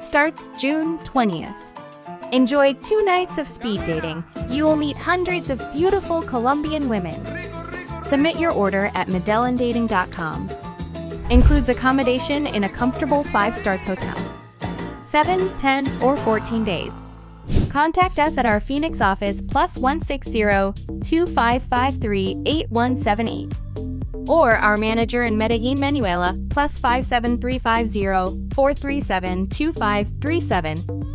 starts June 20th. Enjoy 2 nights of speed dating. You will meet hundreds of beautiful Colombian women. Submit your order at medellin Includes accommodation in a comfortable 5-star hotel. 7, 10, or 14 days. Contact us at our Phoenix office +160-2553-8178. Or our manager in Medellin, Manuela, +57350-437-2537.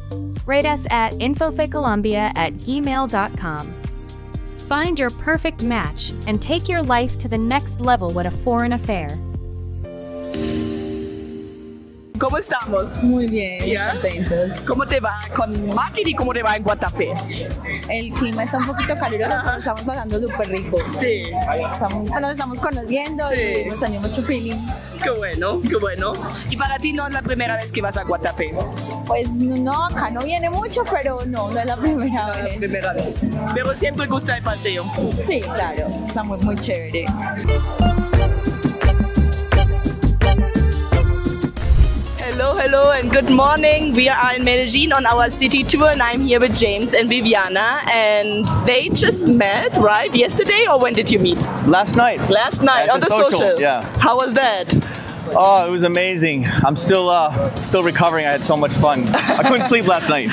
Rate us at infofecolombia@gmail.com. Find your perfect match and take your life to the next level with a foreign affair. ¿Cómo estamos? Muy bien, ¿Ya? contentos. ¿Cómo te va con Martin y cómo te va en Guatapé? El clima está un poquito caluroso, pero estamos pasando súper rico. Sí. Nos estamos conociendo Sí. y hemos tenido mucho feeling. Qué bueno, qué bueno. ¿Y para ti no es la primera vez que vas a Guatapé? Pues no, acá no viene mucho, pero no es la primera La vez. primera vez. Pero siempre gusta el paseo. Sí, claro, está muy chévere. Hello, and good morning. We are in Medellin on our city tour, and I'm here with James and Viviana, and they just met, right? Yesterday, or when did you meet? Last night. Last night At on the the social, social. yeah. How was that? Oh, it was amazing. I'm still recovering. I had so much fun. I couldn't sleep last night.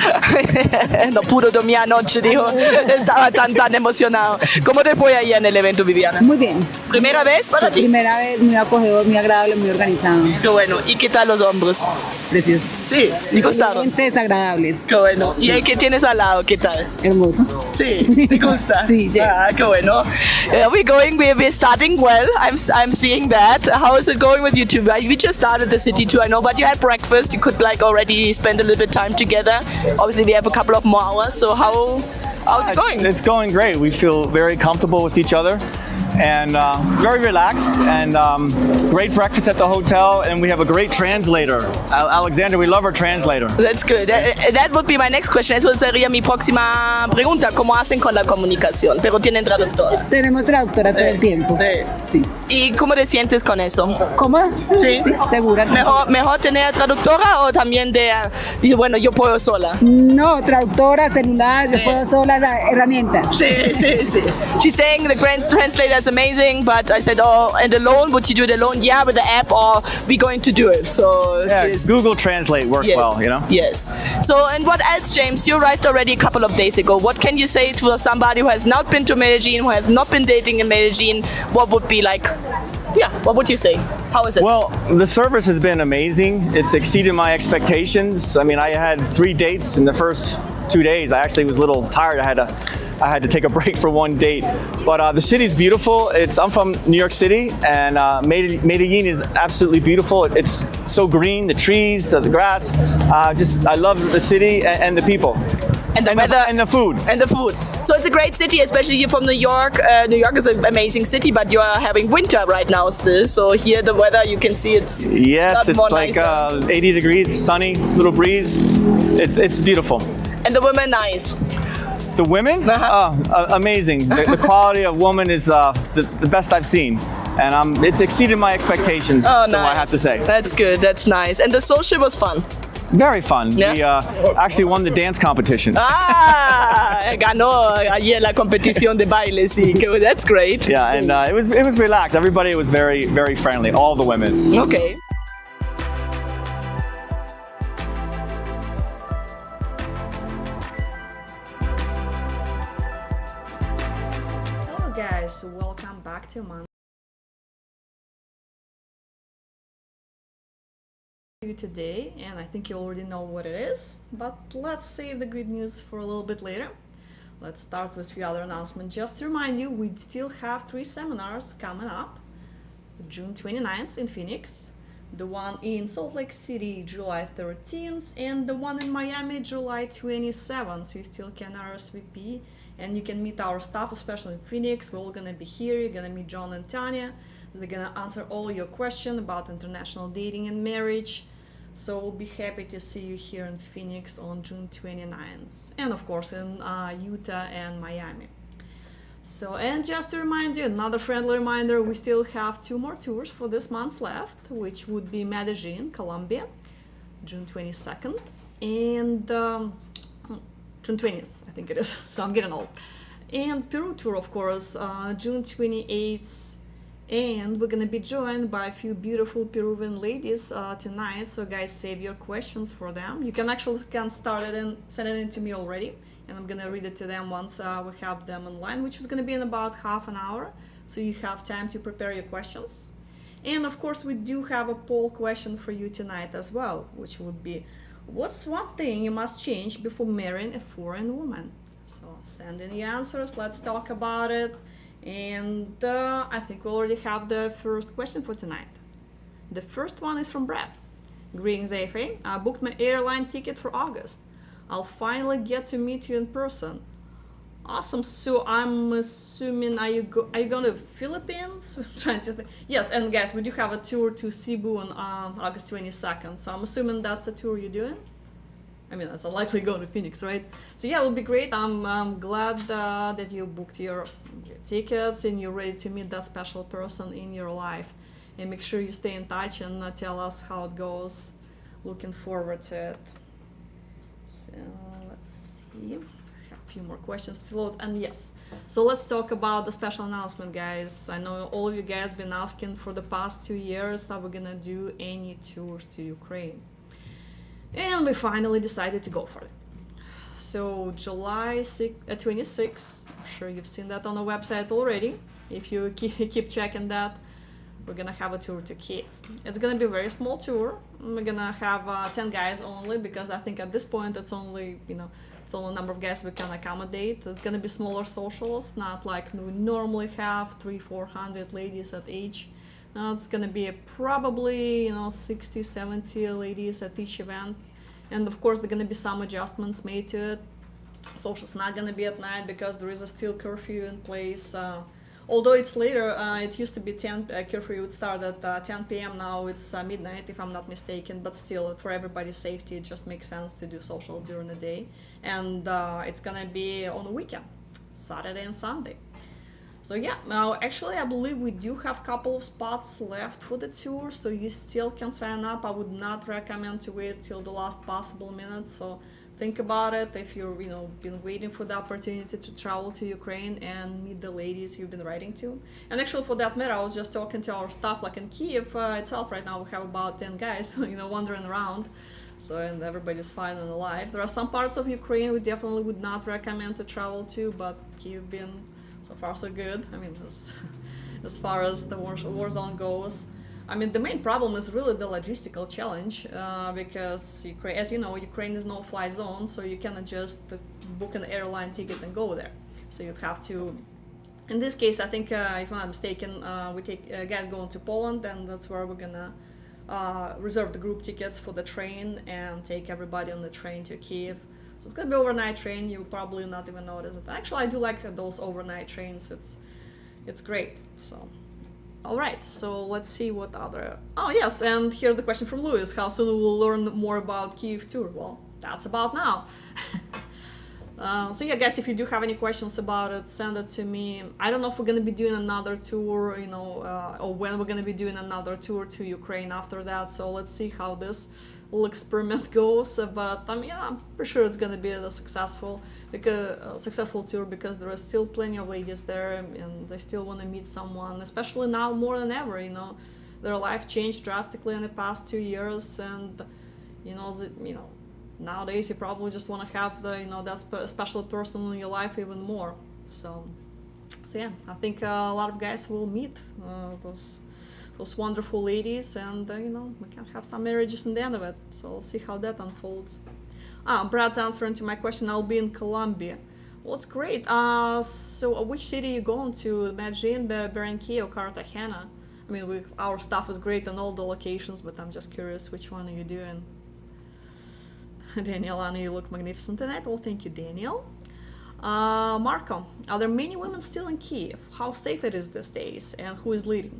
No pudo dormir anoche, dijo. Estaba tan emocionado. ¿Cómo te fue ahí en el evento, Viviana? Muy bien. ¿Primera vez para ti? Primera vez, muy acogedor, muy agradable, muy organizado. Qué bueno. ¿Y qué tal los hombres? Precioso. Sí, ¿te gustaron? Gente desagradables. Qué bueno. ¿Y el que tienes al lado, qué tal? Hermoso. Sí, ¿te gusta? Sí, sí. Ah, qué bueno. We're starting well. I'm seeing that. How is it going with you two? We just started the city tour, I know, but you had breakfast. You could already spend a little bit of time together. Obviously, we have a couple of more hours. So how's it going? It's going great. We feel very comfortable with each other and very relaxed, and great breakfast at the hotel, and we have a great translator. Alexander, we love our translator. That's good. That would be my next question. Eso sería mi próxima pregunta. ¿Cómo hacen con la comunicación? Pero tienen traductora. Tenemos traductora todo el tiempo. Sí. ¿Y cómo te sientes con eso? ¿Cómo? Sí. Segura. ¿Mejor tener traductora o también dice, bueno, yo puedo sola? No, traductora, celular, Sí. yo puedo sola, herramientas. Sí. She's saying the grand translator is amazing, but I said, and alone, would you do it alone? Yeah, with the app, or we going to do it? So Yeah, she's- Google Translate works Yes. well, you know? Yes. So, and what else, James? You arrived already a couple of days ago. What can you say to somebody who has not been to Medellin, who has not been dating in Medellin? What would be what would you say? How is it? Well, the service has been amazing. It's exceeded my expectations. I mean, I had 3 dates in the first 2 days. I actually was a little tired. I had to take a break for one date. But the city's beautiful. I'm from New York City, and Medellin is absolutely beautiful. It's so green, the trees, the grass. I love the city and the people. And the weather. And the food. And the food. So it's a great city, especially you're from New York. New York is an amazing city, but you are having winter right now still. So here the weather, you can see it's Yes, lot it's more like nicer. 80 degrees, sunny, little breeze. It's beautiful. And the women nice. The women, amazing. The quality of woman is the best I've seen, and it's exceeded my expectations. Oh, so nice. I have to say, That's good. That's nice. And the social was fun. very fun. Yeah. We actually won the dance competition. Ganó ayer la competición de baile, sí. That's great. Yeah, and it was relaxed. Everybody was very, very friendly. All the women. Okay. Hello guys, welcome back to Monday today, and I think you already know what it is, but let's save the good news for a little bit later. Let's start with the other announcement. Just to remind you, we still have 3 seminars coming up. June 29th in Phoenix, the one in Salt Lake City July 13th, and the one in Miami July 27th. So you still can RSVP and you can meet our staff, especially in Phoenix. We're all gonna be here. You're gonna meet John and Tanya. They're gonna answer all your questions about international dating and marriage. So we'll be happy to see you here in Phoenix on June 29th, and of course in Utah and Miami. So, and just to remind you, another friendly reminder, we still have 2 more tours for this month left, which would be Medellin, Colombia, June 22nd, and June 20th, I think it is. So I'm getting old. And Peru tour, of course, June 28th. And we're gonna be joined by a few beautiful Peruvian ladies tonight. So guys, save your questions for them. You can actually start it and send it in to me already. And I'm gonna read it to them once we have them online, which is gonna be in about half an hour. So you have time to prepare your questions. And of course, we do have a poll question for you tonight as well, which would be, what's one thing you must change before marrying a foreign woman? So send in your answers, let's talk about it. And I think we already have the first question for tonight. The first one is from Brad. Greetings, AFA. I booked my airline ticket for August. I'll finally get to meet you in person. Awesome. So I'm assuming, are you going to Philippines? I'm trying to think. Yes, and guys, we do have a tour to Cebu on August 22nd. So I'm assuming that's a tour you're doing. I mean, that's unlikely going to Phoenix, right? So yeah, it will be great. I'm glad that you booked your tickets and you're ready to meet that special person in your life. And make sure you stay in touch and tell us how it goes. Looking forward to it. So let's see. Have a few more questions to load. And yes, so let's talk about the special announcement, guys. I know all of you guys have been asking for the past 2 years, are we gonna do any tours to Ukraine? And we finally decided to go for it. So July 26th, I'm sure you've seen that on the website already. If you keep checking that, we're gonna have a tour to Kyiv. It's gonna be a very small tour. We're gonna have 10 guys only, because I think at this point it's only, it's only a number of guys we can accommodate. It's gonna be smaller socials, not like we normally have 300-400 ladies at each. Now it's gonna be probably 60-70 ladies at each event, and of course there are gonna be some adjustments made to it. Social's not gonna be at night because there is a still curfew in place. Although it's later, it used to be 10 curfew would start at 10 p.m. Now it's midnight, if I'm not mistaken. But still, for everybody's safety, it just makes sense to do socials during the day, and it's gonna be on the weekend, Saturday and Sunday. So yeah, now actually I believe we do have a couple of spots left for the tour, so you still can sign up. I would not recommend to wait till the last possible minute, so think about it if you're been waiting for the opportunity to travel to Ukraine and meet the ladies you've been writing to. And actually, for that matter, I was just talking to our staff, like in Kyiv itself right now we have about 10 guys wandering around. So, and everybody's fine and alive. There are some parts of Ukraine we definitely would not recommend to travel to, but Kyiv been so far so good. I mean, as far as the war zone goes. I mean, the main problem is really the logistical challenge, because Ukraine, as you know, Ukraine is no fly zone, so you cannot just book an airline ticket and go there. So you'd have to, in this case, I think, if I'm not mistaken, we take guys going to Poland, and that's where we're gonna reserve the group tickets for the train and take everybody on the train to Kyiv. So it's gonna be overnight train. You'll probably not even notice it. Actually, I do like those overnight trains. It's great. So, all right. So let's see what other. Oh yes, and here's the question from Louis: how soon will we learn more about Kyiv tour? Well, that's about now. So yeah, guys, if you do have any questions about it, send it to me. I don't know if we're gonna be doing another tour, or when we're gonna be doing another tour to Ukraine after that. So let's see how this little experiment goes. But I mean, I'm pretty sure it's gonna be a successful tour, because there are still plenty of ladies there, and they still want to meet someone, especially now more than ever. Their life changed drastically in the past 2 years, and nowadays you probably just want to have that special person in your life even more. So yeah, I think a lot of guys will meet those wonderful ladies, and we can have some marriages in the end of it. So we'll see how that unfolds. Brad's answering to my question: I'll be in Colombia. Well, it's great. So which city are you going to? Medellin, Barranquilla, or Cartagena? I mean, our stuff is great on all the locations, but I'm just curious, which one are you doing? Daniel, I know you look magnificent tonight. Well, thank you, Daniel. Marco, are there many women still in Kyiv? How safe it is these days, and who is leading?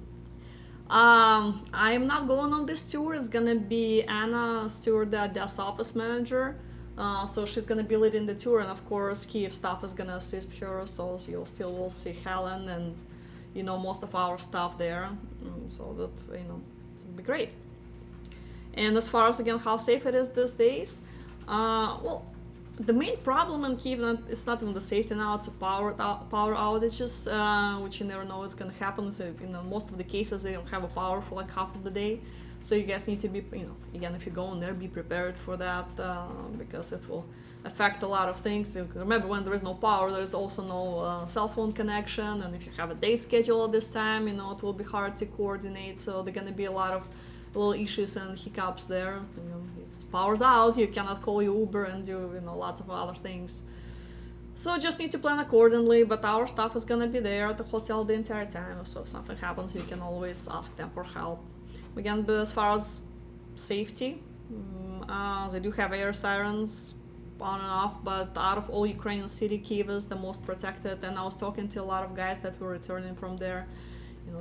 I'm not going on this tour. It's gonna be Anna Stewart, the desk office manager. So she's gonna be leading the tour, and of course Kyiv staff is gonna assist her. So you'll still will see Helen and most of our staff there. So that it'll be great. And as far as again how safe it is these days, Well, the main problem in Kyiv it's not even the safety now; it's a power outages, which you never know what's gonna happen. So, most of the cases they don't have a power for like half of the day. So you guys need to be, again, if you go in there, be prepared for that because it will affect a lot of things. Remember, when there is no power, there is also no cell phone connection, and if you have a date schedule at this time, it will be hard to coordinate. So there are gonna be a lot of little issues and hiccups there. If power's out, you cannot call your Uber and do lots of other things. So just need to plan accordingly, but our staff is gonna be there at the hotel the entire time. So if something happens, you can always ask them for help. Again, but as far as safety, they do have air sirens on and off, but out of all Ukrainian city, Kyiv is the most protected. And I was talking to a lot of guys that were returning from there.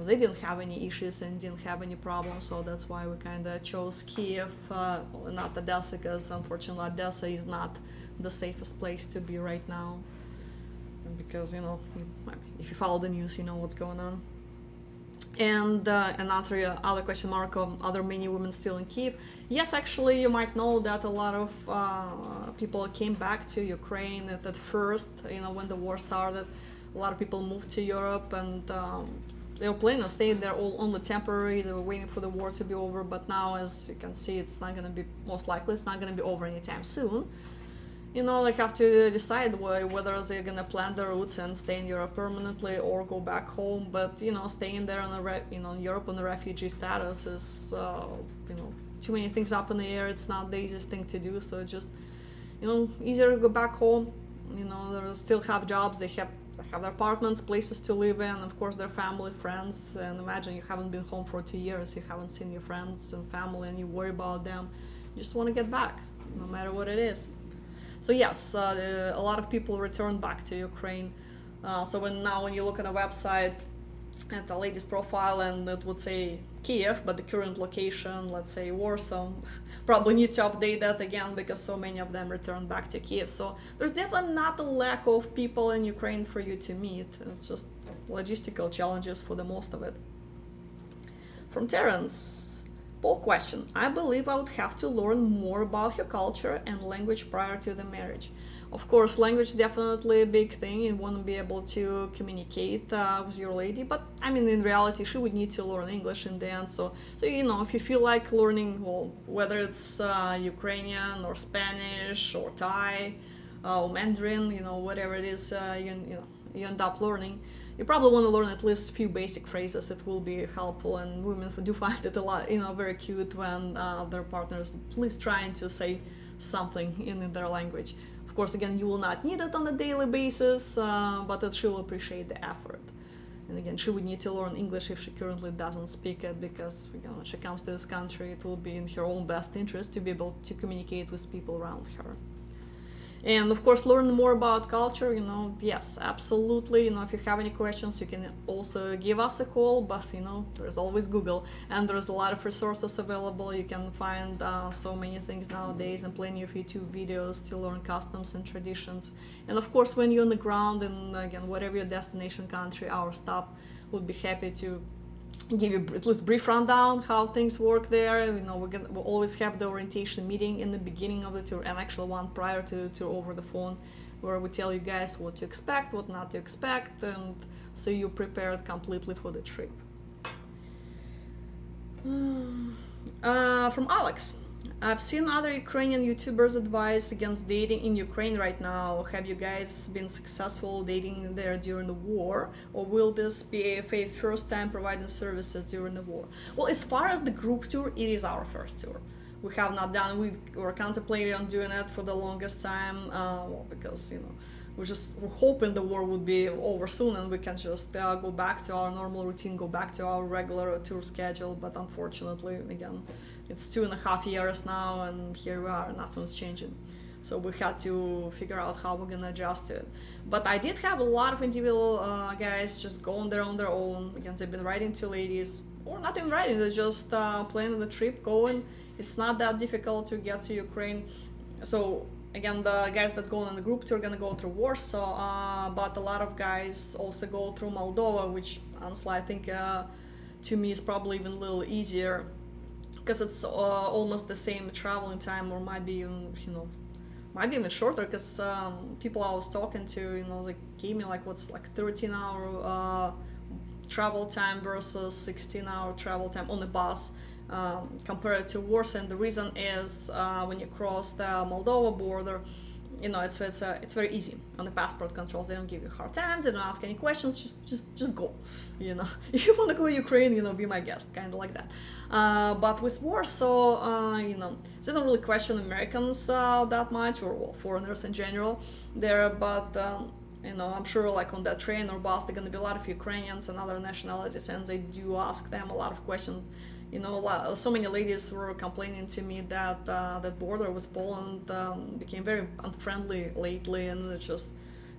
They didn't have any issues and didn't have any problems, so that's why we kind of chose Kyiv, not Odessa, because unfortunately Odessa is not the safest place to be right now. Because, if you follow the news, you know what's going on. And answer your other question, Mark, are there many women still in Kyiv? Yes, actually, you might know that a lot of people came back to Ukraine at first, when the war started. A lot of people moved to Europe, and they were planning on staying there all only temporary. They were waiting for the war to be over, but now, as you can see, it's not going to be, most likely, it's not going to be over anytime soon. They have to decide whether they're gonna plan their roots and stay in Europe permanently or go back home. But staying there in Europe on the refugee status is too many things up in the air. It's not the easiest thing to do. So just easier to go back home. They still have jobs. They have their apartments, places to live in, of course their family, friends. And imagine you haven't been home for 2 years. You haven't seen your friends and family, and you worry about them. You just want to get back, no matter what it is. So yes, a lot of people return back to Ukraine. So when you look at a website at the lady's profile and it would say Kyiv, but the current location, let's say Warsaw, probably need to update that again because so many of them return back to Kyiv. So there's definitely not a lack of people in Ukraine for you to meet. It's just logistical challenges for the most of it. From Terence. Poll question. I believe I would have to learn more about your culture and language prior to the marriage. Of course, language is definitely a big thing. You want to be able to communicate with your lady, but in reality, she would need to learn English in the end. So if you feel like learning, whether it's Ukrainian or Spanish or Thai or Mandarin, whatever it is, you end up learning. You probably want to learn at least a few basic phrases. It will be helpful, and women do find it a lot, very cute when their partner is at least trying to say something in their language. Of course, again, you will not need it on a daily basis, but she will appreciate the effort. And again, she would need to learn English if she currently doesn't speak it, because when she comes to this country, it will be in her own best interest to be able to communicate with people around her. And of course, learn more about culture, yes, absolutely. If you have any questions, you can also give us a call, but there's always Google, and there's a lot of resources available. You can find so many things nowadays, and plenty of YouTube videos to learn customs and traditions. And of course, when you're on the ground, and again, whatever your destination country, our staff would be happy to give you at least brief rundown how things work there. We'll always have the orientation meeting in the beginning of the tour, and actually one prior to the tour over the phone, where we tell you guys what to expect, what not to expect, and so you're prepared completely for the trip. From Alex. I've seen other Ukrainian YouTubers advise against dating in Ukraine right now. Have you guys been successful dating there during the war, or will this be a first time providing services during the war? Well, as far as the group tour, it is our first tour. We have not done, we were contemplating on doing it for the longest time, because we're hoping the war would be over soon and we can just go back to our normal routine, go back to our regular tour schedule. But unfortunately, again, it's 2.5 years now, and here we are, nothing's changing. So we had to figure out how we're gonna adjust to it. But I did have a lot of individual guys just going there on their own. Again, they've been writing to ladies, or not even writing, they're just planning the trip, going. It's not that difficult to get to Ukraine. So again, the guys that go on the group tour are gonna go through Warsaw, but a lot of guys also go through Moldova, which honestly I think to me is probably even a little easier, because it's almost the same traveling time, or might be even might be even shorter, because people I was talking to, they gave me like 13-hour travel time versus 16-hour travel time on the bus compared to Warsaw. And the reason is when you cross the Moldova border, it's very easy on the passport controls. They don't give you hard times, they don't ask any questions, just go. If you want to go to Ukraine, be my guest, kind of like that. But with Warsaw, they don't really question Americans that much, or foreigners in general there. But I'm sure like on that train or bus, there are going to be a lot of Ukrainians and other nationalities, and they do ask them a lot of questions. So many ladies were complaining to me that that border with Poland became very unfriendly lately, and it's just,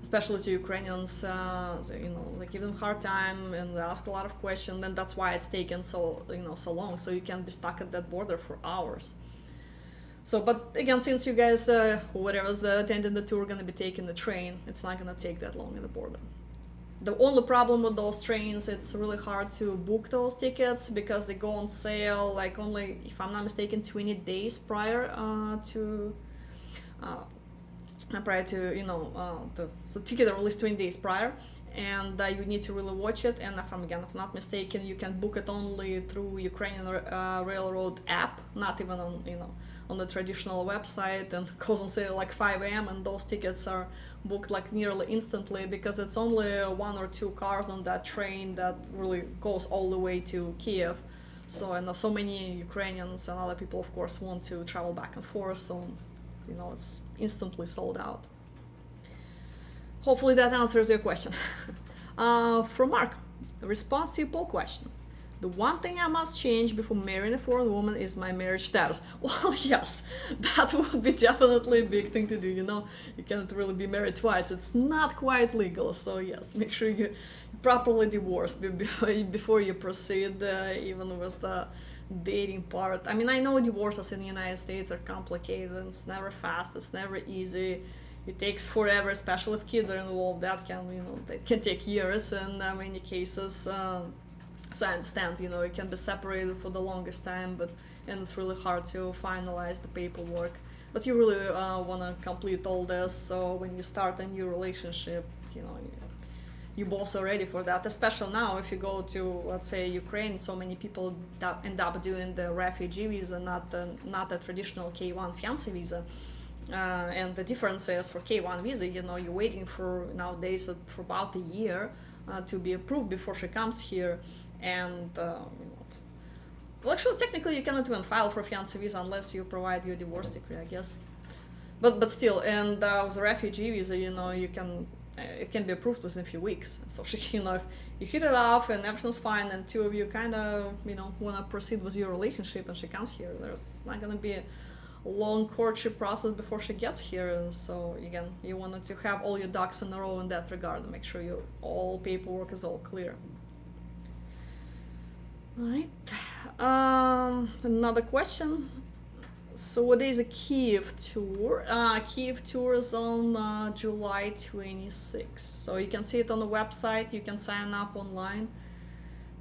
especially to Ukrainians, they give them a hard time and they ask a lot of questions, and that's why it's taken so long. So you can be stuck at that border for hours. So, but again, since you guys, whoever's attending the tour, gonna be taking the train, it's not gonna take that long at the border. The only problem with those trains, it's really hard to book those tickets because they go on sale like only, if I'm not mistaken, 20 days prior to the ticket are released 20 days prior, and you need to really watch it. And if I'm not mistaken, you can book it only through Ukrainian railroad app, not even on the traditional website, and it goes on sale like 5 a.m. and those tickets are booked like nearly instantly, because it's only 1 or 2 cars on that train that really goes all the way to Kyiv. So, and so many Ukrainians and other people, of course, want to travel back and forth, so it's instantly sold out. Hopefully that answers your question. From Mark, a response to your poll question. The one thing I must change before marrying a foreign woman is my marriage status. Well, yes, that would be definitely a big thing to do. You can't really be married twice. It's not quite legal. So yes, make sure you properly divorced before you proceed, even with the dating part. I mean, I know divorces in the United States are complicated. It's never fast. It's never easy. It takes forever, especially if kids are involved. That can take years in many cases. So I understand, it can be separated for the longest time, and it's really hard to finalize the paperwork. But you really want to complete all this, so when you start a new relationship, you both are ready for that. Especially now, if you go to, let's say, Ukraine, so many people end up doing the refugee visa, not the traditional K1 fiancé visa. And the difference is for K1 visa, you're waiting for nowadays for about a year to be approved before she comes here. And well, actually, technically, you cannot even file for fiancé visa unless you provide your divorce decree, I guess. But still, and with the refugee visa, it can be approved within a few weeks. So if you hit it off and everything's fine, and two of you kind of want to proceed with your relationship, and she comes here, there's not going to be a long courtship process before she gets here. So again, you wanted to have all your ducks in a row in that regard, and make sure all paperwork is all clear. All right, another question. So what is a Kyiv tour? Kyiv tour is on July 26th. So you can see it on the website, you can sign up online.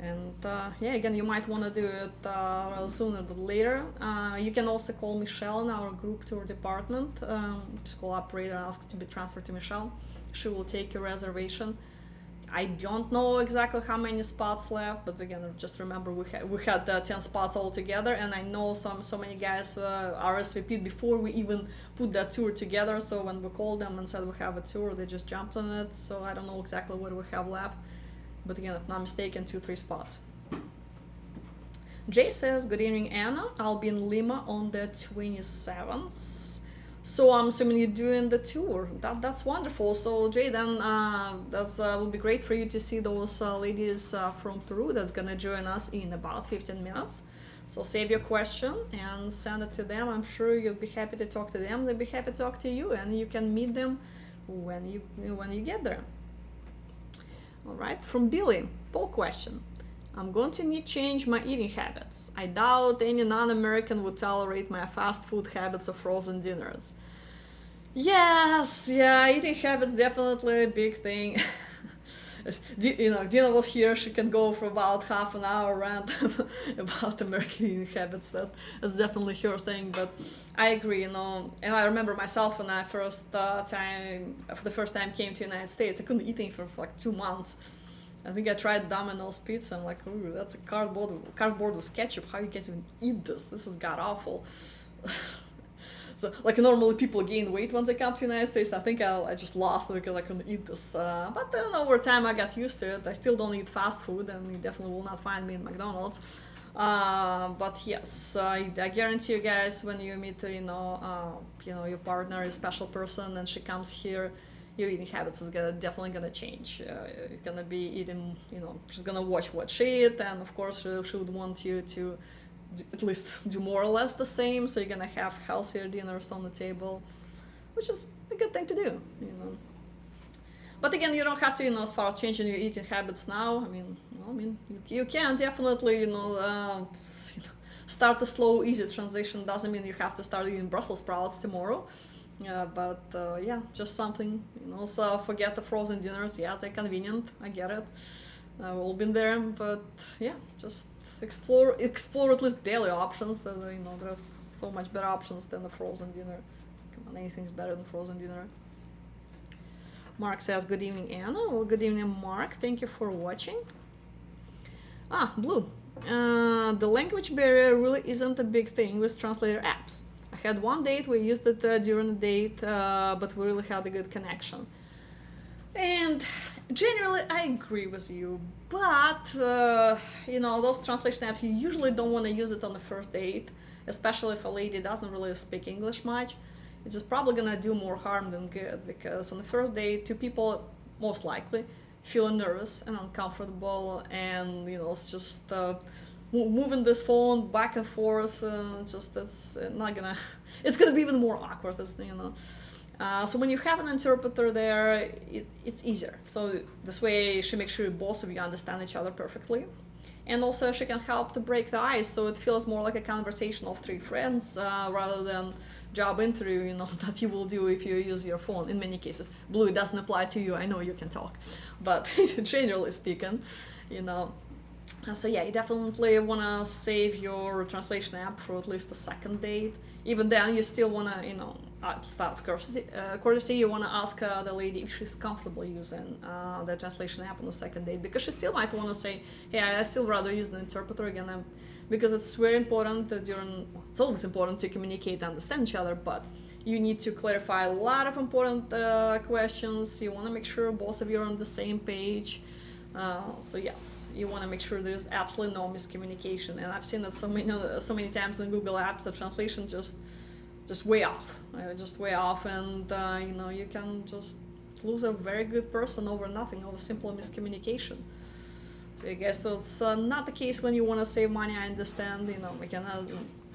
And again, you might want to do it rather sooner than later. You can also call Michelle in our group tour department. Just call operator and ask to be transferred to Michelle. She will take your reservation. I don't know exactly how many spots left, but again, just remember we had 10 spots altogether, and I know so many guys RSVP'd before we even put that tour together. So when we called them and said we have a tour, they just jumped on it. So I don't know exactly what we have left, but again, if not mistaken, 2-3 spots. Jay says, good evening, Anna. I'll be in Lima on the 27th. So I'm assuming you're doing the tour. That's wonderful. So Jay, then that will be great for you to see those ladies from Peru that's gonna join us in about 15 minutes. So save your question and send it to them. I'm sure you'll be happy to talk to them. They'll be happy to talk to you, and you can meet them when you get there. All right, from Billy, poll question. I'm going to need to change my eating habits. I doubt any non-American would tolerate my fast food habits of frozen dinners. Yes, yeah, eating habits definitely a big thing. Dina was here. She can go for about half an hour rant about American habits. That's definitely her thing. But I agree, and I remember myself when I for the first time came to the United States. I couldn't eat anything for like 2 months. I think I tried Domino's pizza. I'm like, ooh, that's a cardboard with ketchup. How you guys even eat this? This is god awful. So, like, normally people gain weight once they come to the United States. I think I just lost it because I couldn't eat this. But then over time I got used to it. I still don't eat fast food, and you definitely will not find me in McDonald's. But yes, I guarantee you guys, when you meet, your partner, a special person, and she comes here, your eating habits is definitely gonna change. You're gonna be eating, she's gonna watch what she eats, and of course she would want you to at least do more or less the same, so you're gonna have healthier dinners on the table, which is a good thing to do, But again, you don't have to, as far as changing your eating habits now. You can definitely, start a slow, easy transition. Doesn't mean you have to start eating Brussels sprouts tomorrow. But just something, so forget the frozen dinners. Yeah, they're convenient, I get it. We've all been there, but yeah, just explore at least daily options. There's so much better options than the frozen dinner. Come on, anything's better than frozen dinner. Mark says, good evening, Anna. Well, good evening, Mark. Thank you for watching. Blue. The language barrier really isn't a big thing with translator apps. I had one date, we used it during the date, but we really had a good connection. And generally, I agree with you, but, those translation apps, you usually don't want to use it on the first date, especially if a lady doesn't really speak English much. It's just probably gonna do more harm than good, because on the first date, two people, most likely, feeling nervous and uncomfortable, and, it's just moving this phone back and forth, it's not gonna, it's gonna be even more awkward, so when you have an interpreter there, it's easier. So this way she makes sure both of you understand each other perfectly. And also she can help to break the ice, so it feels more like a conversation of three friends rather than job interview, that you will do if you use your phone in many cases. Blue, it doesn't apply to you, I know you can talk. But generally speaking, so yeah, you definitely want to save your translation app for at least the second date. Even then, you still want to, start of courtesy, you want to ask the lady if she's comfortable using the translation app on the second date, because she still might want to say, hey, I still rather use the interpreter again, because it's very important that it's always important to communicate and understand each other, but you need to clarify a lot of important questions. You want to make sure both of you are on the same page. So yes, you want to make sure there's absolutely no miscommunication, and I've seen that so many times in Google Apps, the translation just way off, and you can just lose a very good person over nothing, over simple miscommunication. So I guess that's not the case when you want to save money. I understand, again,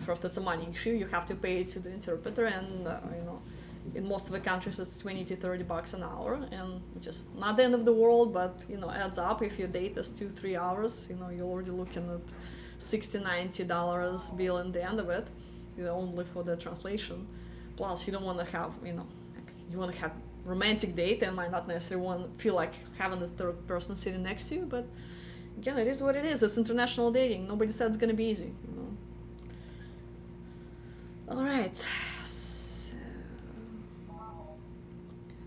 first it's a money issue. You have to pay to the interpreter, and in most of the countries it's $20 to $30 an hour, and which is not the end of the world, but adds up. If your date is 2-3 hours, you're already looking at $60-90 bill in the end of it, only for the translation. Plus you don't want to have, you want to have romantic date and might not necessarily feel like having the third person sitting next to you, but again, it is what it is. It's international dating. Nobody said it's gonna be easy, All right.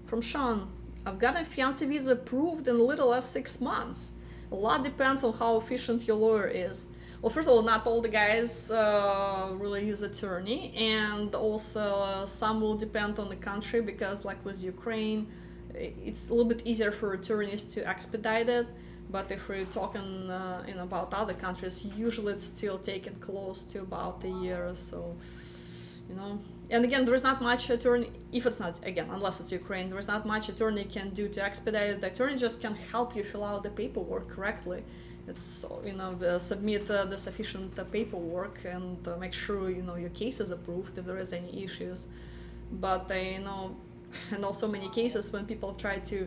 From Sean, I've got a fiancé visa approved in a little less 6 months. A lot depends on how efficient your lawyer is. Well, first of all, not all the guys really use attorney, and also some will depend on the country, because like with Ukraine, it's a little bit easier for attorneys to expedite it. But if we're talking about other countries, usually it's still taking close to about a year or so. And again, there is not much attorney, if it's not, again, unless it's Ukraine, there is not much attorney can do to expedite it. The attorney just can help you fill out the paperwork correctly. It's, submit the sufficient paperwork and make sure, your case is approved if there is any issues. But, and also many cases when people try to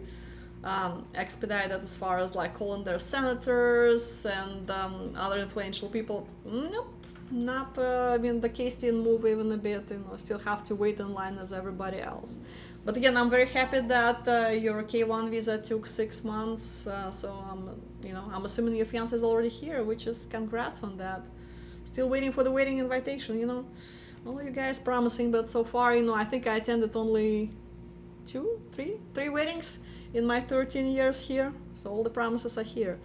expedite it as far as like calling their senators and other influential people, nope. not, I mean, the case didn't move even a bit, still have to wait in line as everybody else. But again, I'm very happy that your K1 visa took 6 months, so I'm assuming your fiance is already here, which is congrats on that. Still waiting for the wedding invitation, Well, you guys promising, but so far, I think I attended only three weddings in my 13 years here, so all the promises are here.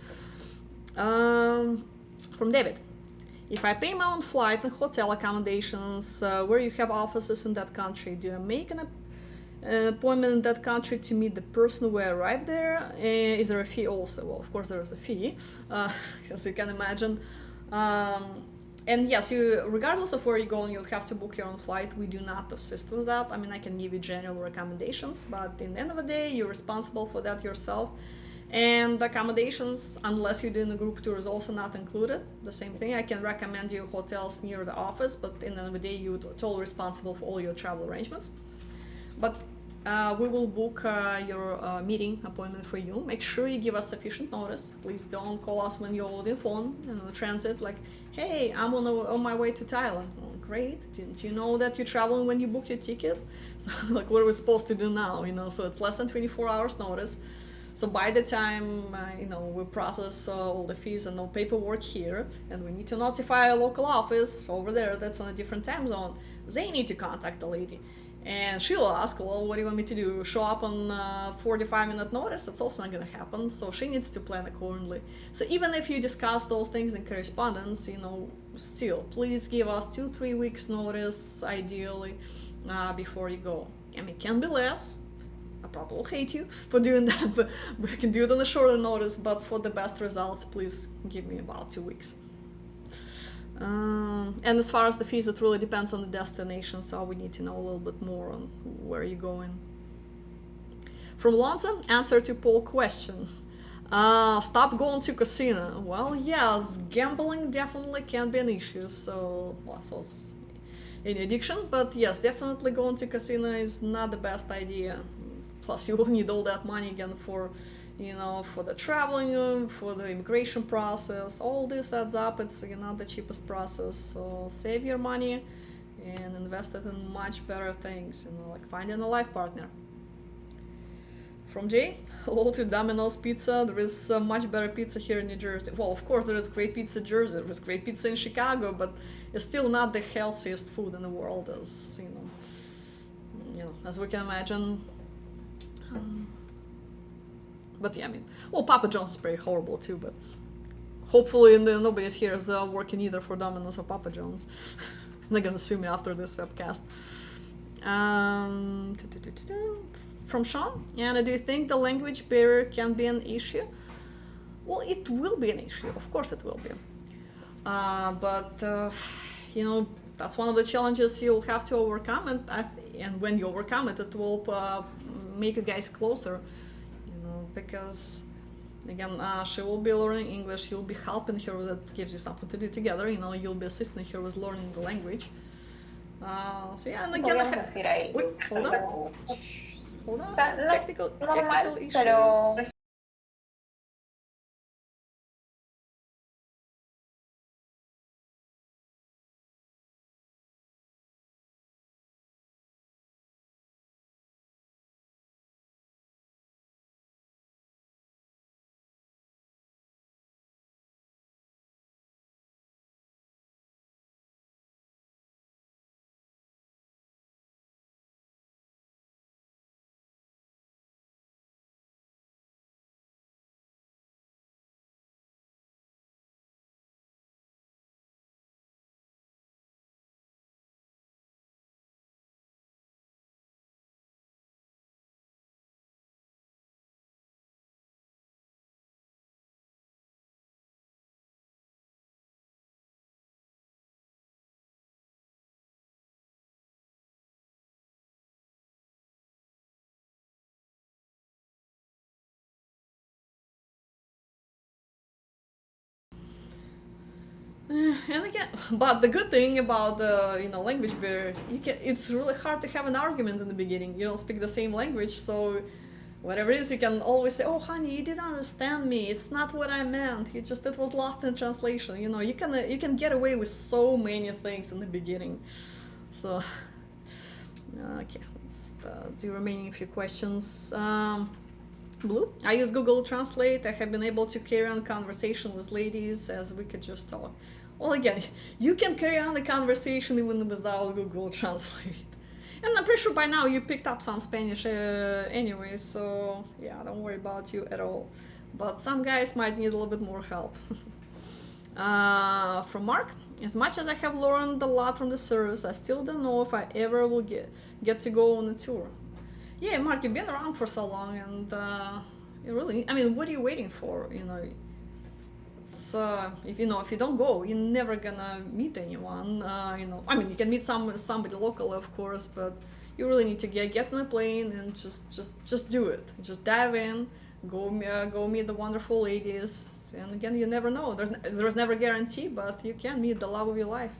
From David. If I pay my own flight and hotel accommodations where you have offices in that country, do I make an appointment in that country to meet the person when I arrive there? Is there a fee also? Well, of course there is a fee, as you can imagine. And yes, regardless of where you're going, you'll have to book your own flight. We do not assist with that. I mean, I can give you general recommendations, but in the end of the day, you're responsible for that yourself. And accommodations, unless you're doing a group tour, is also not included. The same thing, I can recommend you hotels near the office, but in the end of the day, you're totally responsible for all your travel arrangements. But we will book your meeting appointment for you. Make sure you give us sufficient notice. Please don't call us when you're holding phone in the transit, like, hey, I'm on my way to Thailand. Oh, great. Didn't you know that you're traveling when you book your ticket? So, like, what are we supposed to do now? So it's less than 24 hours notice. So by the time, we process all the fees and no paperwork here, and we need to notify a local office over there that's on a different time zone, they need to contact the lady. And she'll ask, well, what do you want me to do? Show up on 45-minute notice? That's also not going to happen. So she needs to plan accordingly. So even if you discuss those things in correspondence, still, please give us 2-3 weeks notice, ideally, before you go. I mean, it can be less. I probably will hate you for doing that, but we can do it on a shorter notice. But for the best results, please give me about 2 weeks. And as far as the fees, it really depends on the destination, so we need to know a little bit more on where you're going. From London, answer to poll question. Stop going to casino. Well, yes, gambling definitely can be an issue, so it's an addiction, but yes, definitely going to casino is not the best idea. Plus, you will need all that money again for the traveling, for the immigration process. All this adds up. It's not the cheapest process. So save your money and invest it in much better things, like finding a life partner. From Jay, hello to Domino's Pizza. There is much better pizza here in New Jersey. Well, of course, there is great pizza in Jersey. There is great pizza in Chicago, but it's still not the healthiest food in the world, as as we can imagine. But yeah, Papa John's is pretty horrible too, but hopefully nobody's here is working either for Domino's or Papa John's. They're gonna sue me after this webcast. From Sean, and do you think the language barrier can be an issue? Well, it will be an issue, of course it will be. But that's one of the challenges you'll have to overcome, and when you overcome it, it will make you guys closer. Because again, she will be learning English, you'll be helping her, that gives you something to do together, you'll be assisting her with learning the language. So yeah, and again, wait, hold on, technical issues. And again, but the good thing about the language barrier, it's really hard to have an argument in the beginning. You don't speak the same language, so whatever it is, you can always say, "Oh, honey, you didn't understand me. It's not what I meant. It was lost in translation." You can get away with so many things in the beginning. So, okay, let's do remaining few questions. Blue. I use Google Translate. I have been able to carry on conversation with ladies as we could just talk. Well, again, you can carry on the conversation even without Google Translate. And I'm pretty sure by now you picked up some Spanish anyway, so yeah, don't worry about you at all. But some guys might need a little bit more help. From Mark, as much as I have learned a lot from the service, I still don't know if I ever will get to go on a tour. Yeah, Mark, you've been around for so long, and what are you waiting for? It's if you don't go, you're never gonna meet anyone. You can meet somebody local, of course, but you really need to get on a plane and just do it. Just dive in, go meet the wonderful ladies, and again, you never know. There's never a guarantee, but you can meet the love of your life.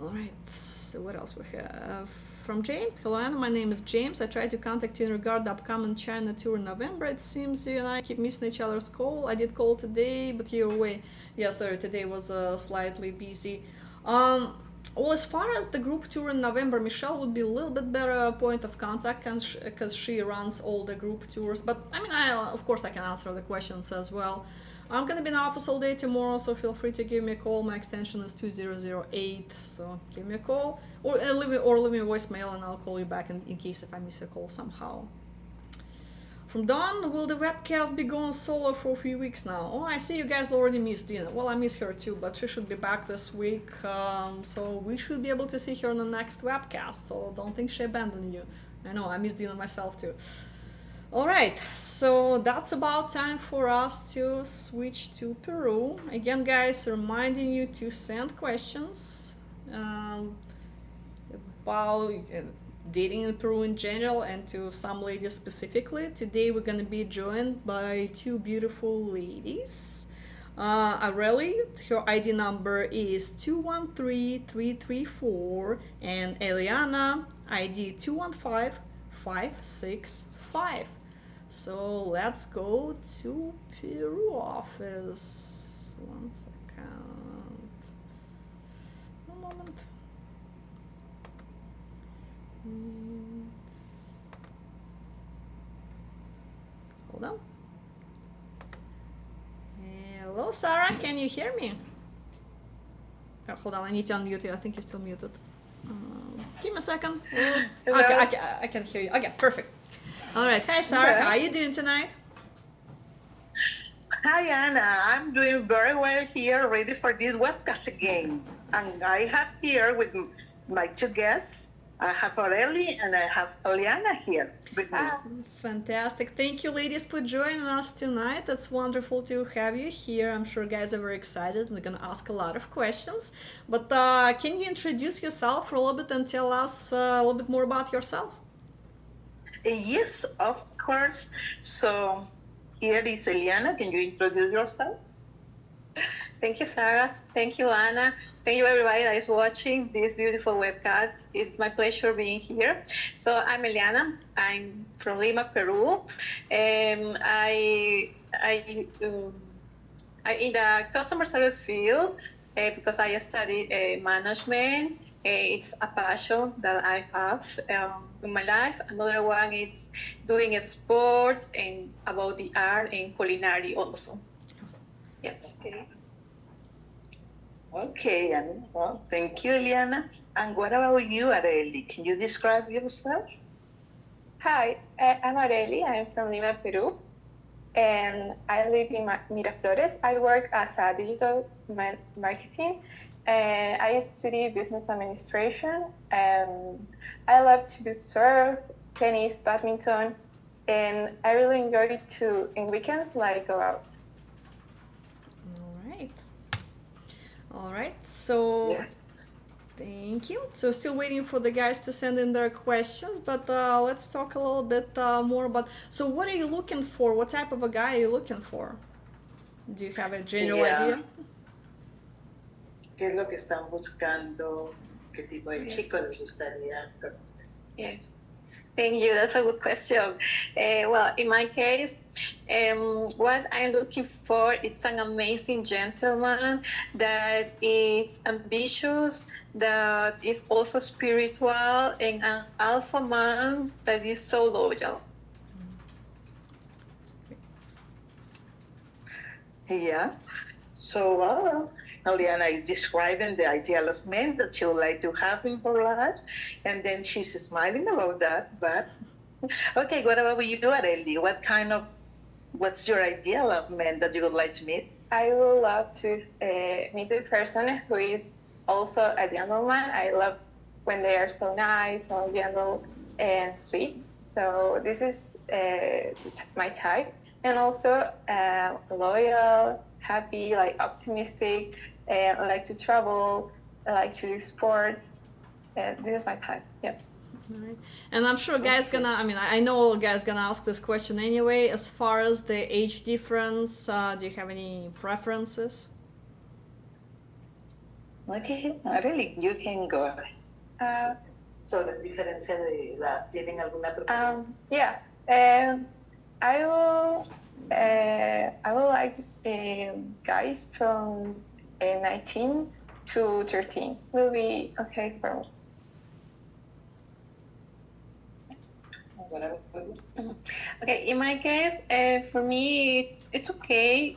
All right, so what else we have? From James. Hello, Anna. My name is James. I tried to contact you in regard to the upcoming China tour in November. It seems you and I keep missing each other's call. I did call today, but you're away. Yeah, sorry, today was slightly busy. Well, as far as the group tour in November, Michelle would be a little bit better point of contact because she runs all the group tours. But of course I can answer the questions as well. I'm gonna be in the office all day tomorrow, so feel free to give me a call. My extension is 2008, so give me a call or leave me a voicemail, and I'll call you back in case if I miss a call somehow. From Dawn, will the webcast be going solo for a few weeks now? Oh, I see you guys already missed Dina. Well, I miss her too, but she should be back this week, so we should be able to see her in the next webcast, so don't think she abandoned you. I know, I miss Dina myself too. All right, so that's about time for us to switch to Peru. Again, guys, reminding you to send questions about dating in Peru in general and to some ladies specifically. Today we're going to be joined by two beautiful ladies. Aurelie, her ID number is 213334, and Eliana, ID 215565. So let's go to Peru office. 1 second. One moment. Hold on. Hello, Sarah. Can you hear me? Oh, hold on. I need to unmute you. I think you're still muted. Give me a second. Okay, I can hear you. Okay, perfect. All right. Hi, Sarah. How are you doing tonight? Hi, Anna. I'm doing very well here, ready for this webcast again. And I have here with my two guests, I have Aurelie and I have Eliana here with me. Fantastic. Thank you, ladies, for joining us tonight. It's wonderful to have you here. I'm sure guys are very excited and they're going to ask a lot of questions. But can you introduce yourself for a little bit and tell us a little bit more about yourself? Yes, of course. So here is Eliana. Can you introduce yourself? Thank you, Sarah. Thank you, Anna. Thank you, everybody that is watching this beautiful webcast. It's my pleasure being here. So I'm Eliana. I'm from Lima, Peru. I in the customer service field because I studied management. It's a passion that I have in my life. Another one is doing sports and about the art and culinary also. Yes. Okay, and well, thank you, Eliana. And what about you, Aurelie? Can you describe yourself? Hi, I'm Aurelie. I'm from Lima, Peru, and I live in Miraflores. I work as a digital marketing, and I study business administration. I love to do surf, tennis, badminton, and I really enjoy it too in weekends, like go out. All right, so yeah. Thank you. So still waiting for the guys to send in their questions, but let's talk a little bit more about, so what are you looking for? What type of a guy are you looking for? Do you have a general idea? ¿Qué es lo que están buscando? ¿Qué tipo de chico les gustaría conocer? Yes. Thank you. That's a good question. Well, in my case, what I'm looking for is an amazing gentleman that is ambitious, that is also spiritual, and an alpha man that is so loyal. Yeah. So, Eliana is describing the ideal of men that she would like to have in her life, and then she's smiling about that. But okay, what about you, Areli? What's your ideal of men that you would like to meet? I would love to meet a person who is also a gentleman. I love when they are so nice, so gentle and sweet. So this is my type. And also loyal, happy, like optimistic, and like to travel, like to do sports. This is my type. Yeah. Right. And I'm sure guys I know guys gonna ask this question anyway. As far as the age difference, do you have any preferences? Okay, Areli, you can go. So la diferencia de edad, ¿tienen alguna preferencia? Yeah. I will like guys from 19 to 13 will be okay for me. Okay, in my case, for me, it's okay.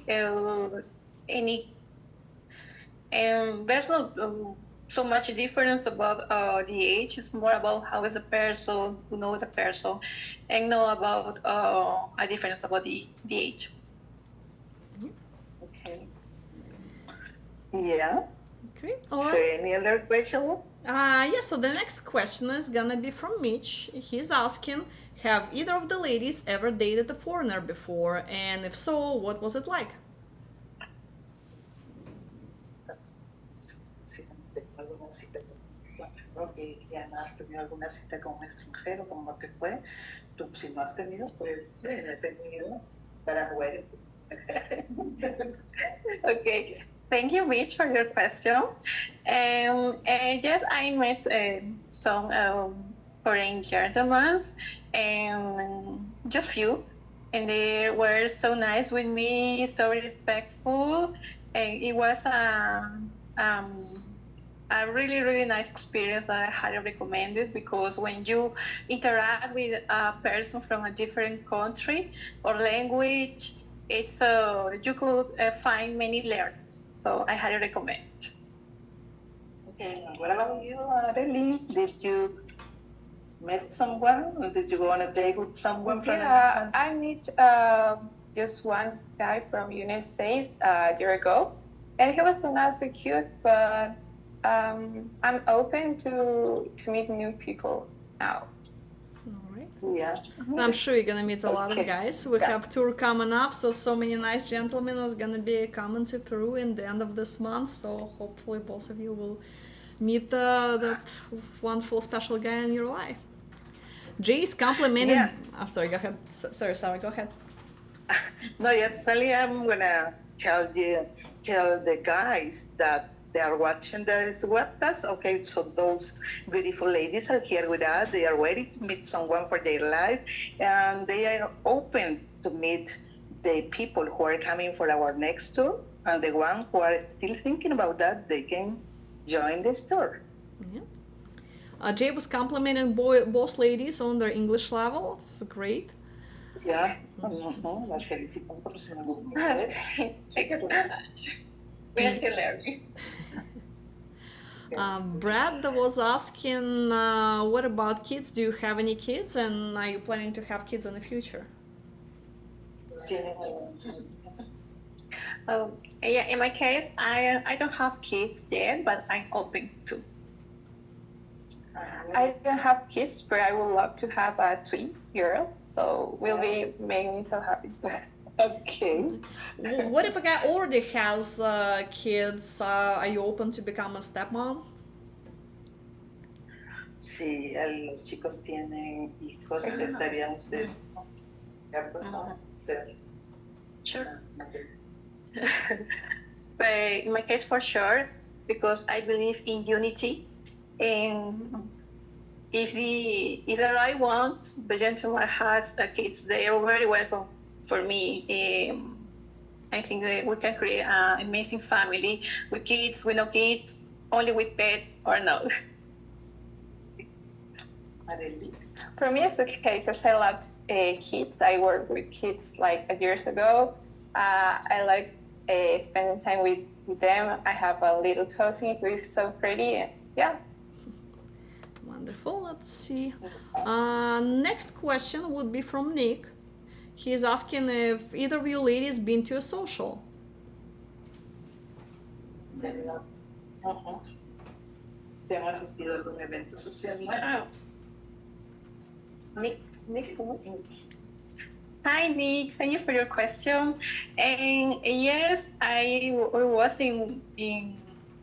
There's no so much difference about the age. It's more about how is the person, who knows the person, and know about a difference about the age. Okay. Yeah. Okay. All So right. any other question? Yes, so the next question is gonna be from Mitch. He's asking, have either of the ladies ever dated a foreigner before? And if so, what was it like? Ok, ya no has tenido alguna cita con un extranjero, ¿cómo te fue? Tú, si no has tenido, pues no he tenido para jugar. Okay, thank you, Mitch, for your question. Yes, I met some foreign gentlemen, and just few, and they were so nice with me, so respectful, and it was a really, really nice experience that I highly recommend it, because when you interact with a person from a different country or language, it's you could find many learnings. So I highly recommend it. Okay, what about you, Areli? Did you met someone, or did you go on a date with someone from Yeah, I met just one guy from United States a year ago, and he was so nice and cute, but I'm open to meet new people now. All right. Yeah. I'm sure you're gonna meet a lot of Okay. guys. We have tour coming up, so many nice gentlemen is gonna be coming to Peru in the end of this month. So hopefully both of you will meet that wonderful special guy in your life. Jay's complimented. Yeah. I'm sorry. Go ahead. Sorry, Sarah. Go ahead. No, actually, I'm gonna tell the guys that they are watching this webcast. Okay, so those beautiful ladies are here with us. They are waiting to meet someone for their life, and they are open to meet the people who are coming for our next tour. And the ones who are still thinking about that, they can join this tour. Yeah. Jay was complimenting both ladies on their English level. It's great. Yeah. Las felicito por su Thank you so much. We're still learning. Brad was asking, what about kids? Do you have any kids, and are you planning to have kids in the future? Yeah, in my case, I don't have kids yet, but I'm open to. I don't have kids, but I would love to have a twins girl. So will be making me so happy. Okay. What if a guy already has kids? Are you open to become a stepmom? Si los chicos tienen hijos, estarían ustedes, ¿cierto? Sure. But in my case, for sure, because I believe in unity, and if the right one, the gentleman has kids, they are very welcome for me. I think that we can create an amazing family with kids, with no kids, only with pets, or no. For me, it's okay because I love kids. I worked with kids like years ago. I like spending time with them. I have a little cousin who is so pretty. Yeah. Wonderful. Let's see. Next question would be from Nick. He is asking if either of you ladies been to a social. ¿Tengo asistido a algún evento social? Nick. Hi, Nick. Thank you for your question. And yes, I was in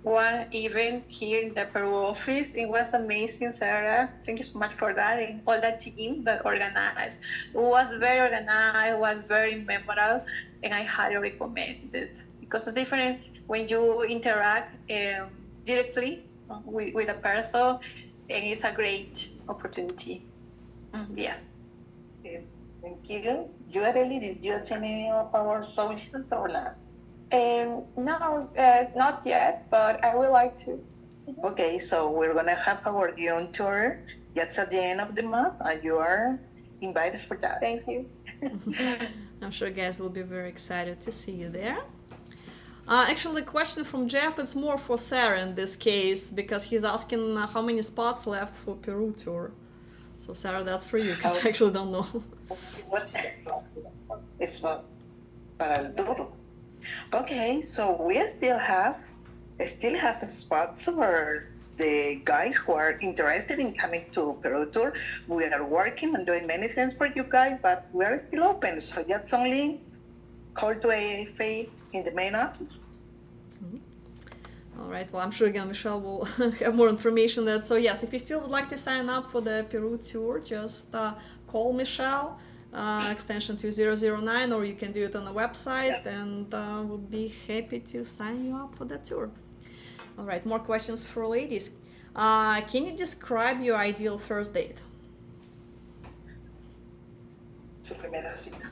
one event here in the Peru office. It was amazing, Sarah. Thank you so much for that, and all that team that organized. It was very organized, it was very memorable, and I highly recommend it because it's different when you interact directly with a person, and it's a great opportunity. Yeah. Thank you. You, Arely, did you attend any of our socials or not? No, not yet, but I would like to. Okay, so we're gonna have our Guion tour just at the end of the month, and you are invited for that. Thank you. I'm sure guys will be very excited to see you there. Actually, the question from Jeff, it's more for Sarah in this case, because he's asking how many spots left for Peru tour. So Sarah, that's for you, because I actually don't know. What? It's para el tour. Okay, so we still have spots for the guys who are interested in coming to Peru tour. We are working and doing many things for you guys, but we are still open. So just only call to AFA in the main office. All right, well, I'm sure again Michelle will have more information on that. So yes, if you still would like to sign up for the Peru tour, just call Michelle, extension 2009, or you can do it on the website, and we'll be happy to sign you up for the tour. All right, more questions for ladies. Can you describe your ideal first date? Su primera cita.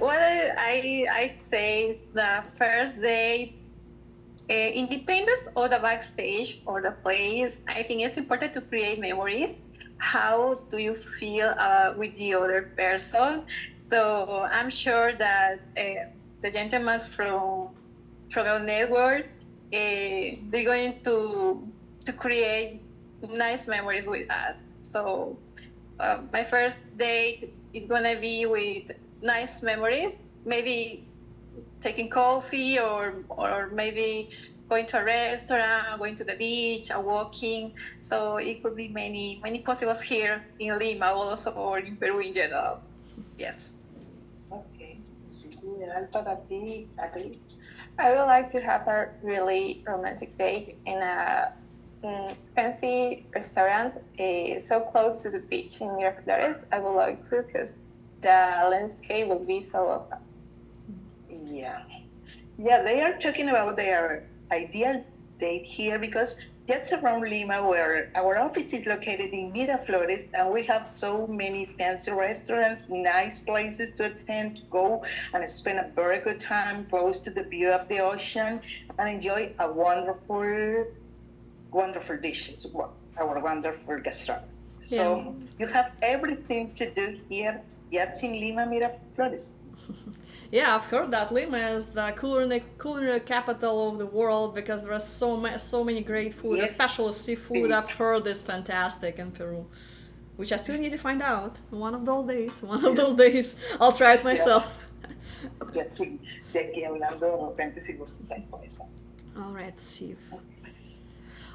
What I'd say is the first day, independence of the backstage or the place. I think it's important to create memories. How do you feel with the other person? So I'm sure that the gentlemen from our network, they're going to create nice memories with us. So my first date is gonna be with nice memories, maybe taking coffee or maybe going to a restaurant, going to the beach, or walking. So it could be many possibles here in Lima also, or in Peru in general. Yes. Okay. Ideal para ti, Arely. I would like to have a really romantic date in a fancy restaurant so close to the beach in Miraflores. I would like to because the landscape will be so awesome. Yeah, they are talking about their ideal date here because that's around Lima, where our office is located in Miraflores, and we have so many fancy restaurants, nice places to attend, to go and spend a very good time close to the view of the ocean and enjoy a wonderful dishes, our wonderful gastronomy. So you have everything to do here, yet in Lima, Miraflores. Yeah, I've heard that Lima is the culinary capital of the world because there are so many great food, Yes. especially seafood. I've heard is fantastic in Peru, which I still need to find out. One of those days, I'll try it myself. Ya sí, de aquí hablando, de repente si gustas ahí con esa. All right, see.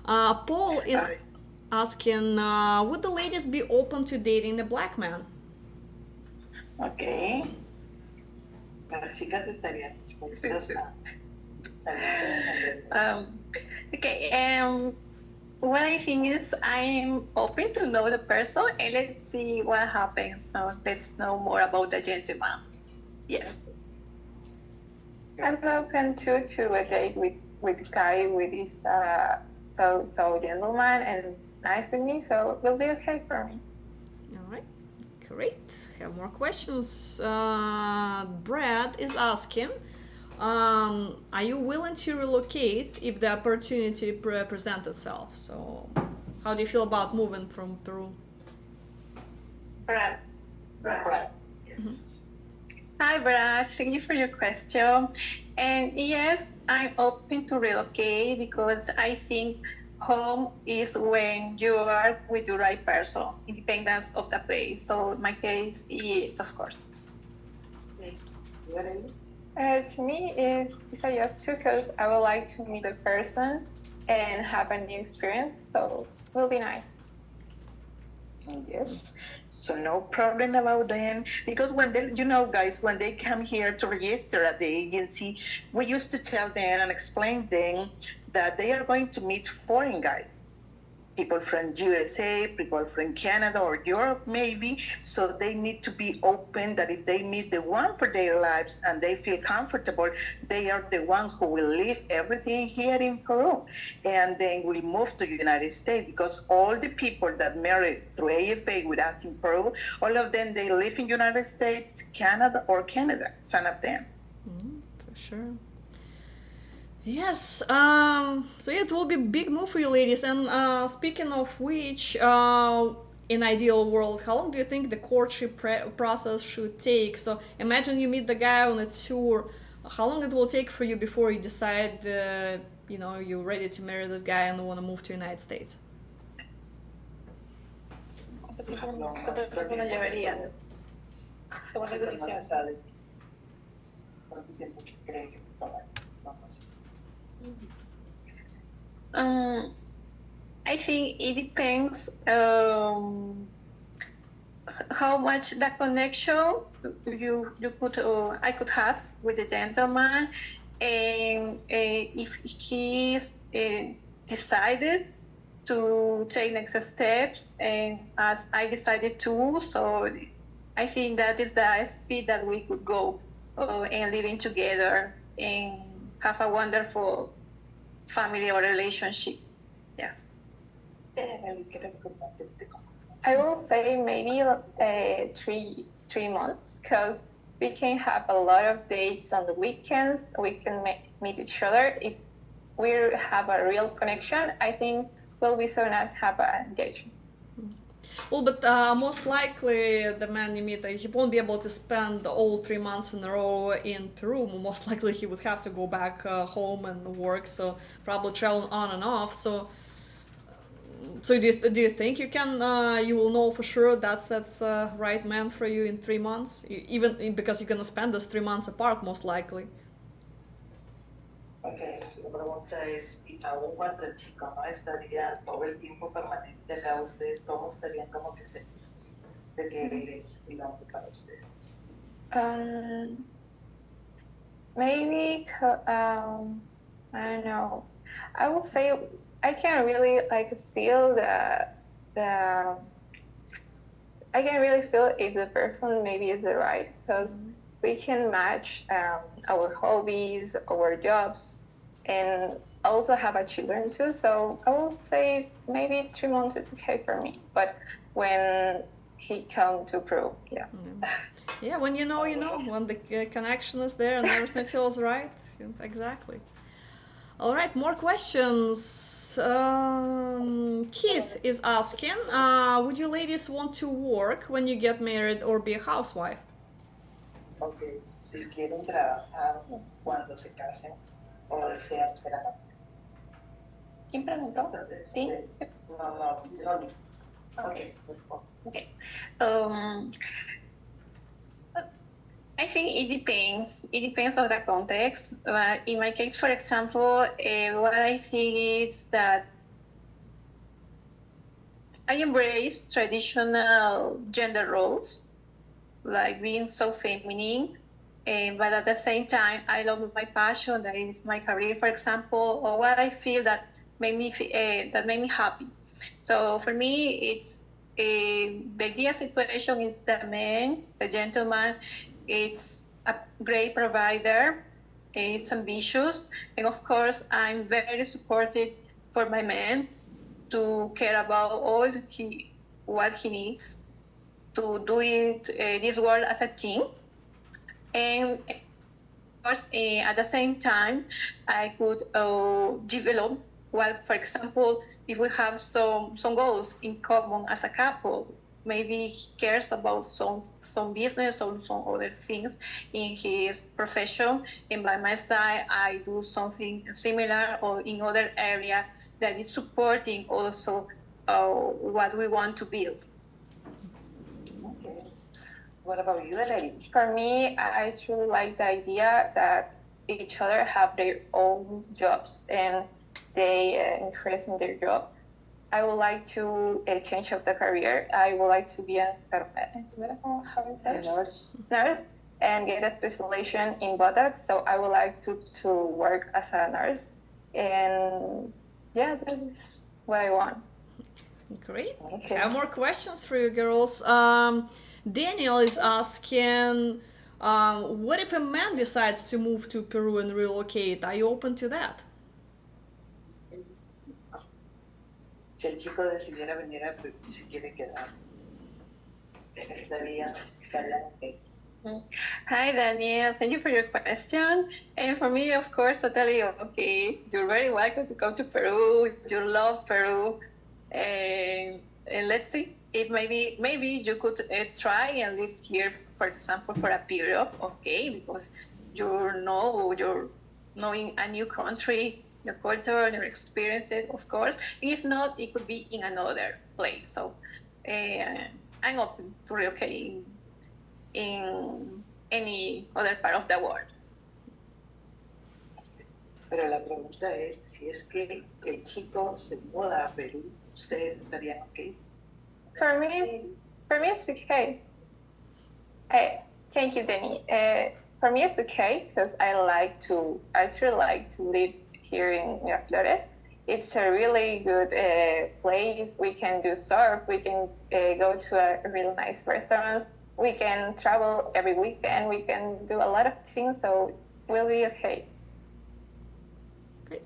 Paul is asking, would the ladies be open to dating a black man? Okay. Las chicas estarían dispuestas a salir. Okay. What I think is I'm open to know the person and let's see what happens. So let's know more about the gentleman. Yes. I'm open to a date with with guy with is so gentleman and nice with me, so it will be okay for me. All right, great. Have more questions. Brad is asking, are you willing to relocate if the opportunity presents itself? So, how do you feel about moving from Peru? Brad. Yes. Hi, Brad. Thank you for your question. And yes, I'm open to relocate because I think home is when you are with the right person, independence of the place. So in my case, yes, of course. To me, it's a yes too, because I would like to meet a person and have a new experience. So it will be nice. Yes, so no problem about them, because when they, you know, guys, when they come here to register at the agency, we used to tell them and explain them that they are going to meet foreign guys, people from USA, people from Canada or Europe maybe, so they need to be open that if they meet the one for their lives and they feel comfortable, they are the ones who will leave everything here in Peru and then will move to the United States, because all the people that married through AFA with us in Peru, all of them, they live in United States, Canada, some of them. For sure. Yes, so it will be a big move for you ladies. And speaking of which, in ideal world, how long do you think the courtship process should take? So imagine you meet the guy on a tour. How long it will take for you before you decide, you're ready to marry this guy and want to move to the United States? I think it depends how much that connection I could have with the gentleman, and if he's decided to take next steps, and as I decided to, so I think that is the speed that we could go and living together and have a wonderful family or relationship. Yes. I will say maybe 3 months, because we can have a lot of dates on the weekends. We can meet each other. If we have a real connection, I think will be so nice to have an engagement. Well, but most likely the man you meet, he won't be able to spend all 3 months in a row in Peru. Most likely he would have to go back home and work, so probably travel on and off. So do you think you will know for sure that's right man for you in 3 months? Even because you're gonna spend those 3 months apart, most likely. Okay, la pregunta es, y aún cuando el chico no estaría todo el tiempo permanente acá, ustedes todos estarían como que seguros de que él es el hombre para ustedes. Maybe I don't know. I would say I can really feel I can really feel if the person maybe is the right, because we can match our hobbies, our jobs, and also have a children too. So I would say maybe 3 months is okay for me. But when he come to Peru, yeah. Yeah, when you know, when the connection is there and everything feels right. Exactly. All right, more questions. Keith is asking, would you ladies want to work when you get married or be a housewife? Okay, si quieren trabajar cuando se casen o desean ser amables. ¿Quién preguntó? Sí. No. Okay. Okay. I think it depends. It depends on the context. In my case, for example, what I think is that I embrace traditional gender roles, like being so feminine, but at the same time, I love my passion, that is my career, for example, or what I feel that made me happy. So for me, it's the ideal situation is the man, the gentleman. It's a great provider, It's ambitious, and of course, I'm very supportive for my man to care about what he needs to do it this work as a team. And of course, at the same time, I could develop. Well, for example, if we have some goals in common as a couple, maybe he cares about some business or some other things in his profession, and by my side, I do something similar or in other area that is supporting also what we want to build. Okay. What about you, Eleni? For me, I truly like the idea that each other have their own jobs and they interest in their job. I would like to change of the career. I would like to be a nurse and get a specialization in Botox. So I would like to work as a nurse. And yeah, that's what I want. Great. Okay. I have more questions for you girls. Daniel is asking, what if a man decides to move to Peru and relocate? Are you open to that? Si el chico decidiera venir a Perú, si quiere quedar, estaría okay. Hi, Daniel. Thank you for your question. And for me, of course, totally okay. You're very welcome to come to Peru. You love Peru. And let's see if maybe you could try and live here, for example, for a period, okay? Because you're knowing a new country, your culture, your experiences, of course. If not, it could be in another place. So I'm open to relocating in any other part of the world. Pero la pregunta es, si es que el chico se muda a Perú, ¿ustedes estarían okay? For me, it's okay. Thank you, Danny. For me, it's okay because I actually like to live here in Miraflores. It's a really good place. We can do surf. We can go to a really nice restaurants. We can travel every weekend. We can do a lot of things. So we'll be okay. Great.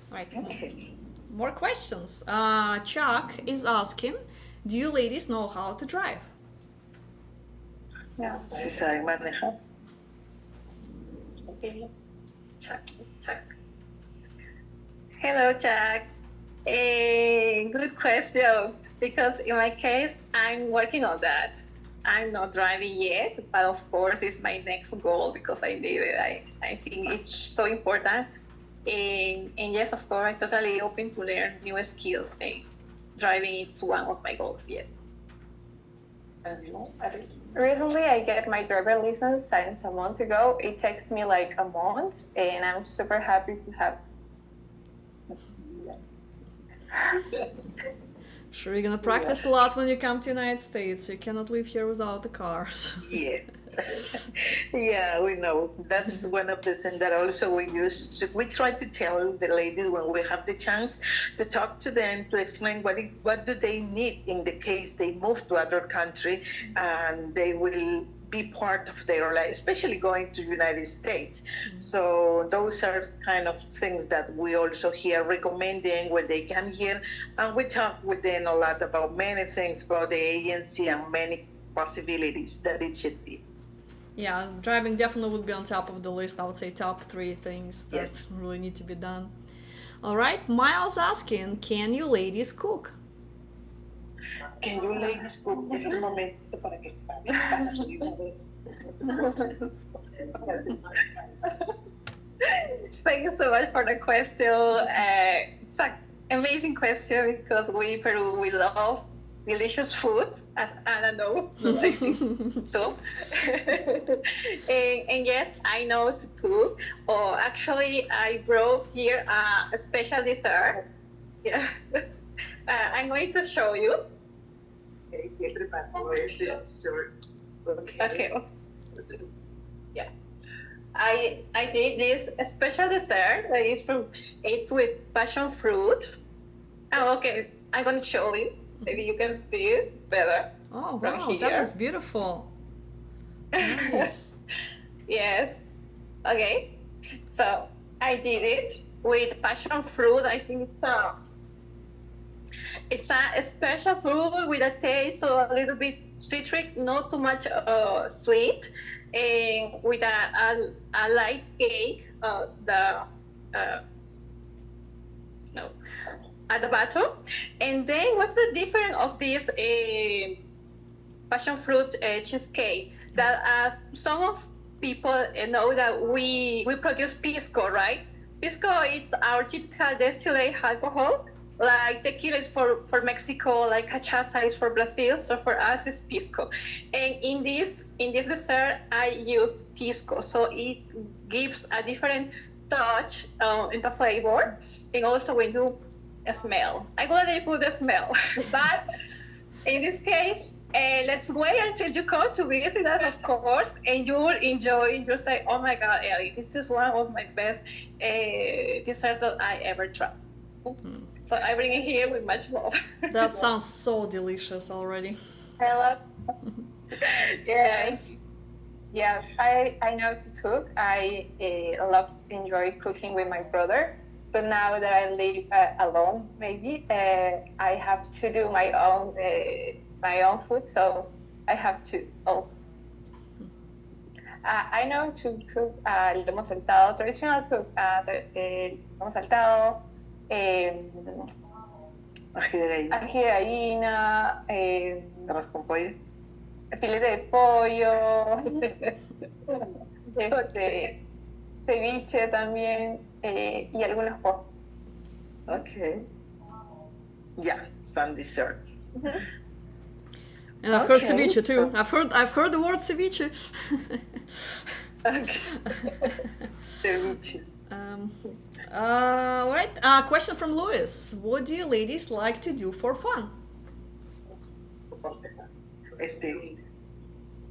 All right. Okay. More questions. Chuck is asking, do you ladies know how to drive? Yeah. Si saben manejar. Okay. Chuck. Hello, Chuck. Good question. Because in my case, I'm working on that. I'm not driving yet, but of course, it's my next goal because I need it. I think it's so important. And yes, of course, I'm totally open to learn new skills. And driving is one of my goals, yes. Recently, I get my driver license since a month ago. It takes me like a month, and I'm super happy to have. Sure, you're gonna practice a lot when you come to United States. You cannot live here without the cars. Yes. Yeah, we know. That's one of the things that also we try to tell the ladies when we have the chance to talk to them, to explain what do they need in the case they move to other country and they will be part of their life, especially going to United States. So those are kind of things that we also hear recommending when they come here, and we talk with them a lot about many things about the agency and many possibilities that it should be. Yeah, driving definitely would be on top of the list. I would say top 3 things that Yes. really need to be done. All right, Miles asking, can you ladies cook? Can you ladies cook? Es un momento para que paguen de una vez. Thank you so much for the question. It's an amazing question because we Peru, we love delicious food, as Anna knows, so I think so. And yes, I know to cook. Oh, actually, I brought here a special dessert. Yeah, I'm going to show you. Okay, ¿qué preparó este dessert? Okay. Yeah. I did this special dessert that is it's with passion fruit. Oh, okay. I'm going to show you. Maybe you can see it better. Oh, From wow, here. that looks beautiful. Nice. Yes. Okay. So I did it with passion fruit. I think it's a special fruit with a taste of a little bit citric, not too much sweet, and with a light cake. No, at the bottom. And then what's the difference of this passion fruit cheesecake? That some of people know that we produce pisco, right? Pisco is our typical distillate alcohol. Like tequila is for Mexico, like cachaça is for Brazil. So for us, it's pisco. And in this dessert, I use pisco, so it gives a different touch in the flavor, and also when you smell. I'm glad you put the smell, but in this case, let's wait until you come to visit us, of course, and you will enjoy. You'll say, "Oh my God, Ellie, this is one of my best desserts that I ever tried." So I bring it here with much love. That sounds so delicious already. I love. Yes. Yes, I know to cook. I enjoy cooking with my brother, but now that I live alone, maybe I have to do my own food, so I have to also. I know to cook lomo saltado, traditional cook, lomo saltado, ají de gallina, Arroz con pollo. filete de pollo, ceviche también, y algunas cosas. Okay. Yeah, some desserts. And I've heard Okay, ceviche so- too. I've heard the word ceviche. Okay. Ceviche. All right. Question from Luis. What do you ladies like to do for fun?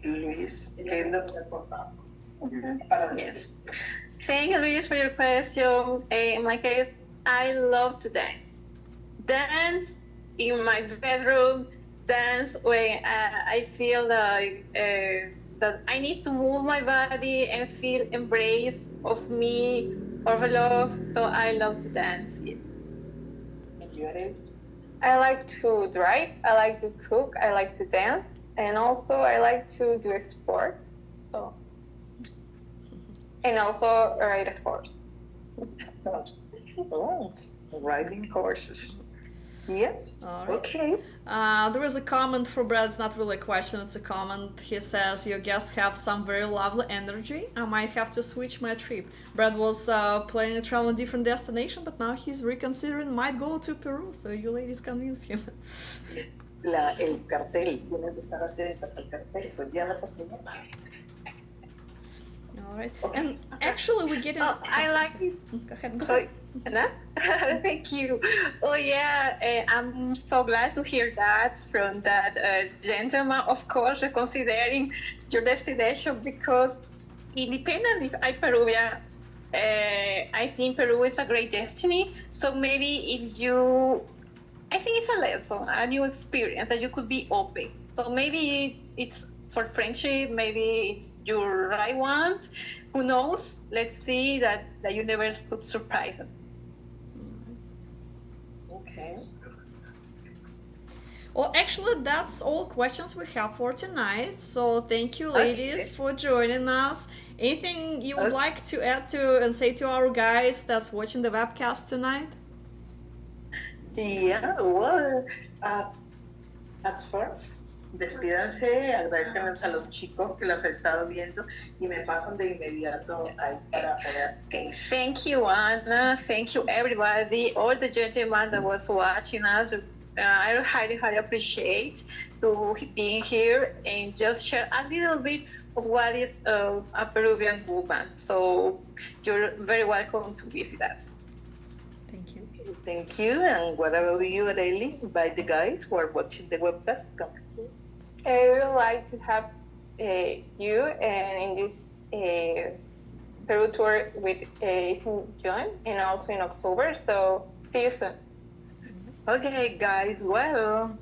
Luis, ¿qué es lo que Yes. Thank you, Luis, for your question. In my case, I love to dance. Dance in my bedroom, dance when I feel like that I need to move my body and feel embrace of me or love. So I love to dance. Yes. I like to drive. I like to cook. I like to dance, and also I like to do sports. So, and also ride a horse. Oh, riding horses. Yes. All right. Okay. There is a comment for Brad. It's not really a question, it's a comment. He says, your guests have some very lovely energy. I might have to switch my trip. Brad was planning to travel in a different destination, but now he's reconsidering, might go to Peru. So you ladies convinced him. El cartel, tienes que estar atenta al cartel, pues ya la próxima. All right. Okay. And actually, we're getting. Oh, I like it. Go ahead. Go Oh, ahead. Anna? Thank you. Oh yeah, I'm so glad to hear that from that gentleman. Of course, considering your destination, because independent if I'm Peruvian, I think Peru is a great destiny. So maybe if you, I think it's a lesson, a new experience that you could be open. So maybe it's for friendship, maybe it's your right one. Who knows? Let's see that the universe could surprise us. Okay. Well, actually, that's all questions we have for tonight. So thank you, ladies, for joining us. Anything you would like to add to and say to our guys that's watching the webcast tonight? Yeah, well, at first, despídanse, agradezcanles a los chicos que las he estado viendo y me pasan de inmediato ahí para poder. Okay, thank you, Anna. Thank you, everybody, all the gentlemen that was watching us. I highly, highly appreciate to being here and just share a little bit of what is a Peruvian woman. So you're very welcome to visit us. Thank you. Thank you, and what about you, Areli? Invite the guys who are watching the webcast. Come. I would like to have you in this Peru tour with in June and also in October. So see you soon. Okay, guys, well,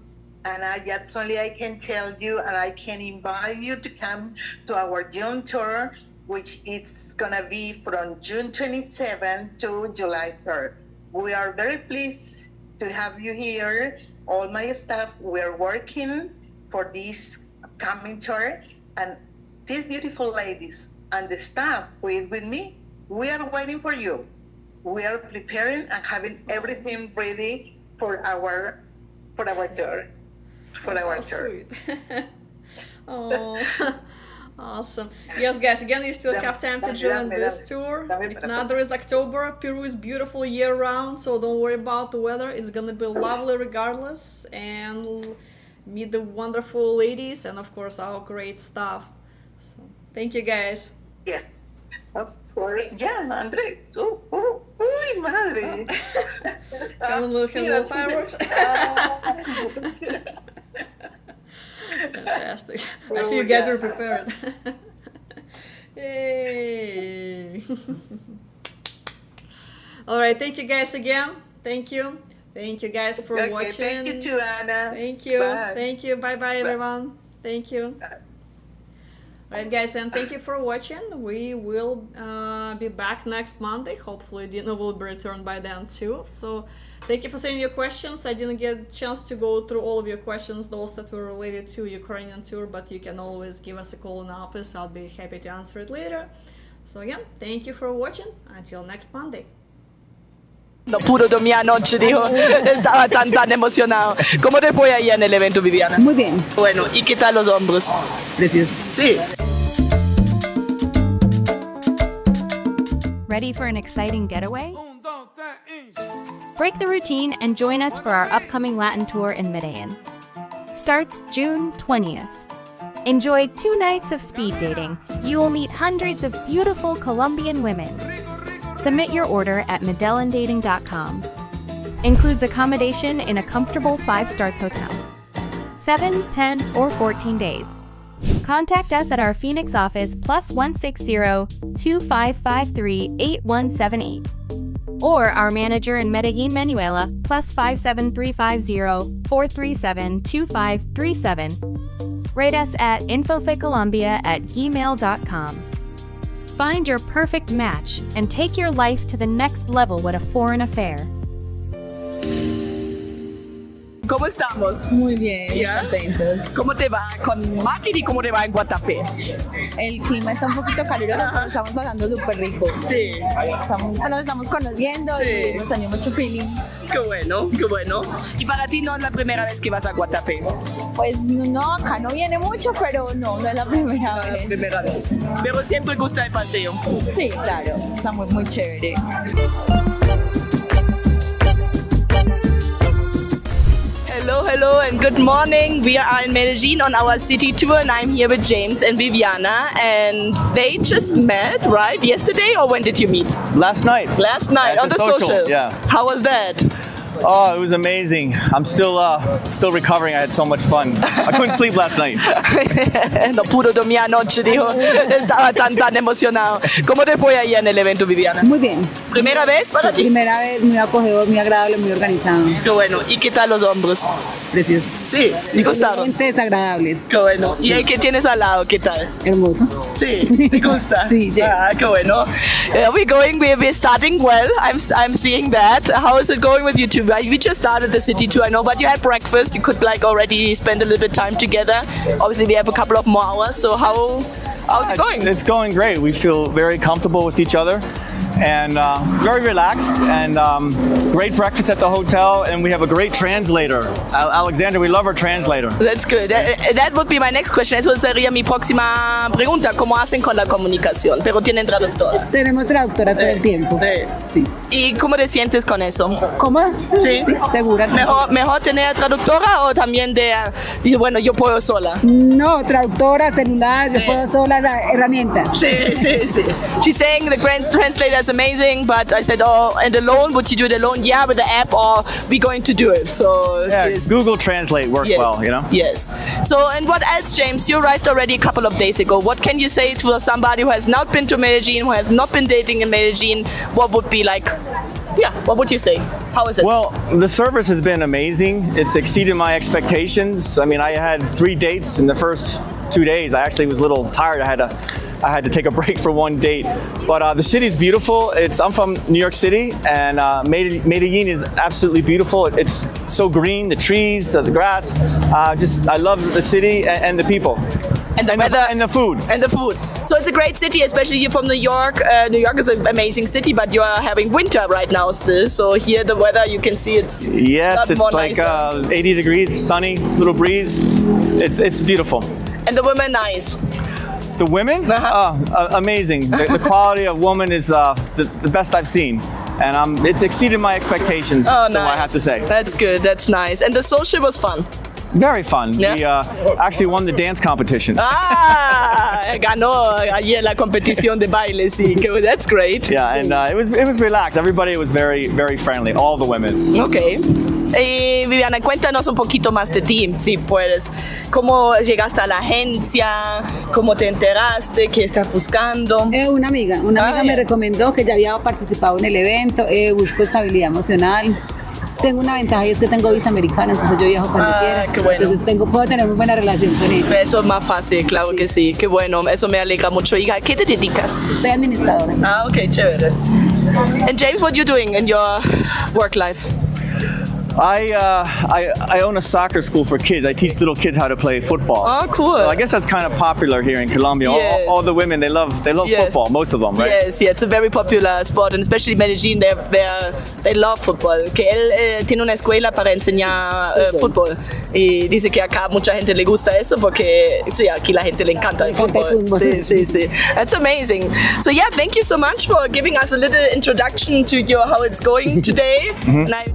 and that's only I can tell you, and I can invite you to come to our June tour which is gonna be from June 27 to July 3rd. We are very pleased to have you here. All my staff, we're working for this coming tour, and these beautiful ladies and the staff who is with me, we are waiting for you. We are preparing and having everything ready for our tour. Sweet. Oh, awesome. Yes, guys, again, you still have time to join this tour. If not, there is October. Peru is beautiful year round, so don't worry about the weather. It's gonna be lovely regardless, and meet the wonderful ladies and of course our great staff. So thank you, guys. Yeah, of course. Yeah, Andre. Uy, madre. Come and look at the fireworks. Fantastic. I see you guys are prepared. Yay. All right, thank you guys again. Thank you. Thank you guys for watching. Thank you too, Anna. Thank you. Bye. Thank you. Bye everyone. Thank you. Alright guys, and thank you for watching. We will be back next Monday. Hopefully Dina will be returned by then too. So thank you for sending your questions. I didn't get a chance to go through all of your questions, those that were related to Ukrainian tour, but you can always give us a call in the office. I'll be happy to answer it later. So again, thank you for watching. Until next Monday. No pudo dormir anoche, dijo. Estaba tan emocionado. ¿Cómo te fue ahí en el evento, Viviana? Muy bien, Bueno, ¿y qué tal los hombres? preciosos. Sí. Ready for an exciting getaway? Break the routine and join us for our upcoming Latin tour in Medellin. Starts June 20th. Enjoy 2 nights of speed dating. You will meet hundreds of beautiful Colombian women. Submit your order at medellindating.com. Includes accommodation in a comfortable 5-star hotel. 7, 10, or 14 days. Contact us at our Phoenix office +160-2553-8178. Or our manager in Medellin, Manuela, +57350-437-2537. Rate us at infofecolombia@gmail.com. Find your perfect match and take your life to the next level with a foreign affair. ¿Cómo estamos? Muy bien, ¿Ya? contentos. ¿Cómo te va con Martin y cómo te va en Guatapé? El clima está un poquito caluroso, pero estamos pasando súper rico. Sí. Nos estamos conociendo Sí. y hemos tenido mucho feeling. Qué bueno, qué bueno. ¿Y para ti no es la primera vez que vas a Guatapé? Pues no, acá no viene mucho, pero no es la primera La vez. primera vez. Pero siempre gusta el paseo. Sí, claro, está muy chévere. Hello, and good morning. We are in Medellin on our city tour, and I'm here with James and Viviana, and they just met, right? Yesterday, or when did you meet? Last night. Last night At on the the social, social. yeah. How was that? Oh, it was amazing. I'm still recovering. I had so much fun. I couldn't sleep last night. No pudo dormir anoche, dijo. Estaba tan emocionado. ¿Cómo te fue ahí en el evento, Viviana? Muy bien. ¿Primera vez para ti? Primera vez, muy acogedor, muy agradable, muy organizado. Qué bueno. ¿Y qué tal los hombres? Preciosos. Sí, ¿te gustaron? Gente desagradables. Qué bueno. ¿Y el que tienes al lado, qué tal? Hermoso. Sí, ¿te gusta? Sí, sí. Ah, qué bueno. We're starting well. I'm seeing that. How is it going with you two? We just started the city tour, I know, but you had breakfast. You could already spend a little bit of time together. Obviously, we have a couple of more hours. So how's it going? It's going great. We feel very comfortable with each other and very relaxed, and great breakfast at the hotel, and we have a great translator. Alexander, we love our translator. That's good. That would be my next question. Eso sería mi próxima pregunta. ¿Cómo hacen con la comunicación? Pero tienen traductora. Tenemos traductora todo el tiempo. Sí. ¿Y cómo te sientes con eso? ¿Cómo? Sí. Segura. ¿Mejor tener traductora o también dice, bueno, yo puedo sola? No, traductora, celular, yo puedo sola, herramientas. Sí. She's saying the translator is amazing, but I said, and alone, would you do it alone? Yeah, with the app, or we going to do it? So Yeah, Google Translate works well, you know? Yes. So, and what else, James? You arrived already a couple of days ago. What can you say to somebody who has not been to Medellin, who has not been dating in Medellin? What would be what would you say? How is it? Well, the service has been amazing. It's exceeded my expectations. I mean, I had 3 dates in the first 2 days. I actually was a little tired. I I had to take a break for one date. But the city is beautiful. I'm from New York City, and Medellin is absolutely beautiful. It's so green, the trees, the grass. I love the city and the people. And the weather. And the food. And the food. So it's a great city, especially you're from New York. New York is an amazing city, but you are having winter right now still. So here the weather, you can see it's yes, it's like 80 degrees, sunny, little breeze. It's beautiful. And the women nice. The women? Amazing. The quality of woman is the best I've seen. And it's exceeded my expectations, Oh, so nice. I have to say. That's good, that's nice. And the social was fun. Very fun. Yeah. We actually won the dance competition. Ganó ayer la competición de baile, sí. That's great. Yeah, and it was relaxed. Everybody was very, very friendly. All the women. Okay. Viviana, cuéntanos un poquito más de ti, si puedes. ¿Cómo llegaste a la agencia? ¿Cómo te enteraste? ¿Qué estás buscando? Una amiga me recomendó que ya había participado en el evento. Busco estabilidad emocional. Tengo una ventaja y es que tengo visa americana, entonces yo viajo cuando quiera. Qué bueno. Entonces puedo tener muy buena relación con ella. Eso es más fácil, claro que sí. Qué bueno, eso me alegra mucho. ¿Y a qué te dedicas? Soy administradora. Ok, chévere. And James, what are you doing in your work life? I own a soccer school for kids. I teach little kids how to play football. Oh, cool. So I guess that's kind of popular here in Colombia. Yes. All the women, they love Yes. football, most of them, right? Yes, yeah, it's a very popular sport, and especially Medellin, they love football. Que él tiene una escuela para enseñar fútbol y dice que acá mucha gente le gusta eso porque sí, aquí la gente le encanta el fútbol. Sí. That's amazing. So yeah, thank you so much for giving us a little introduction to how it's going today. And I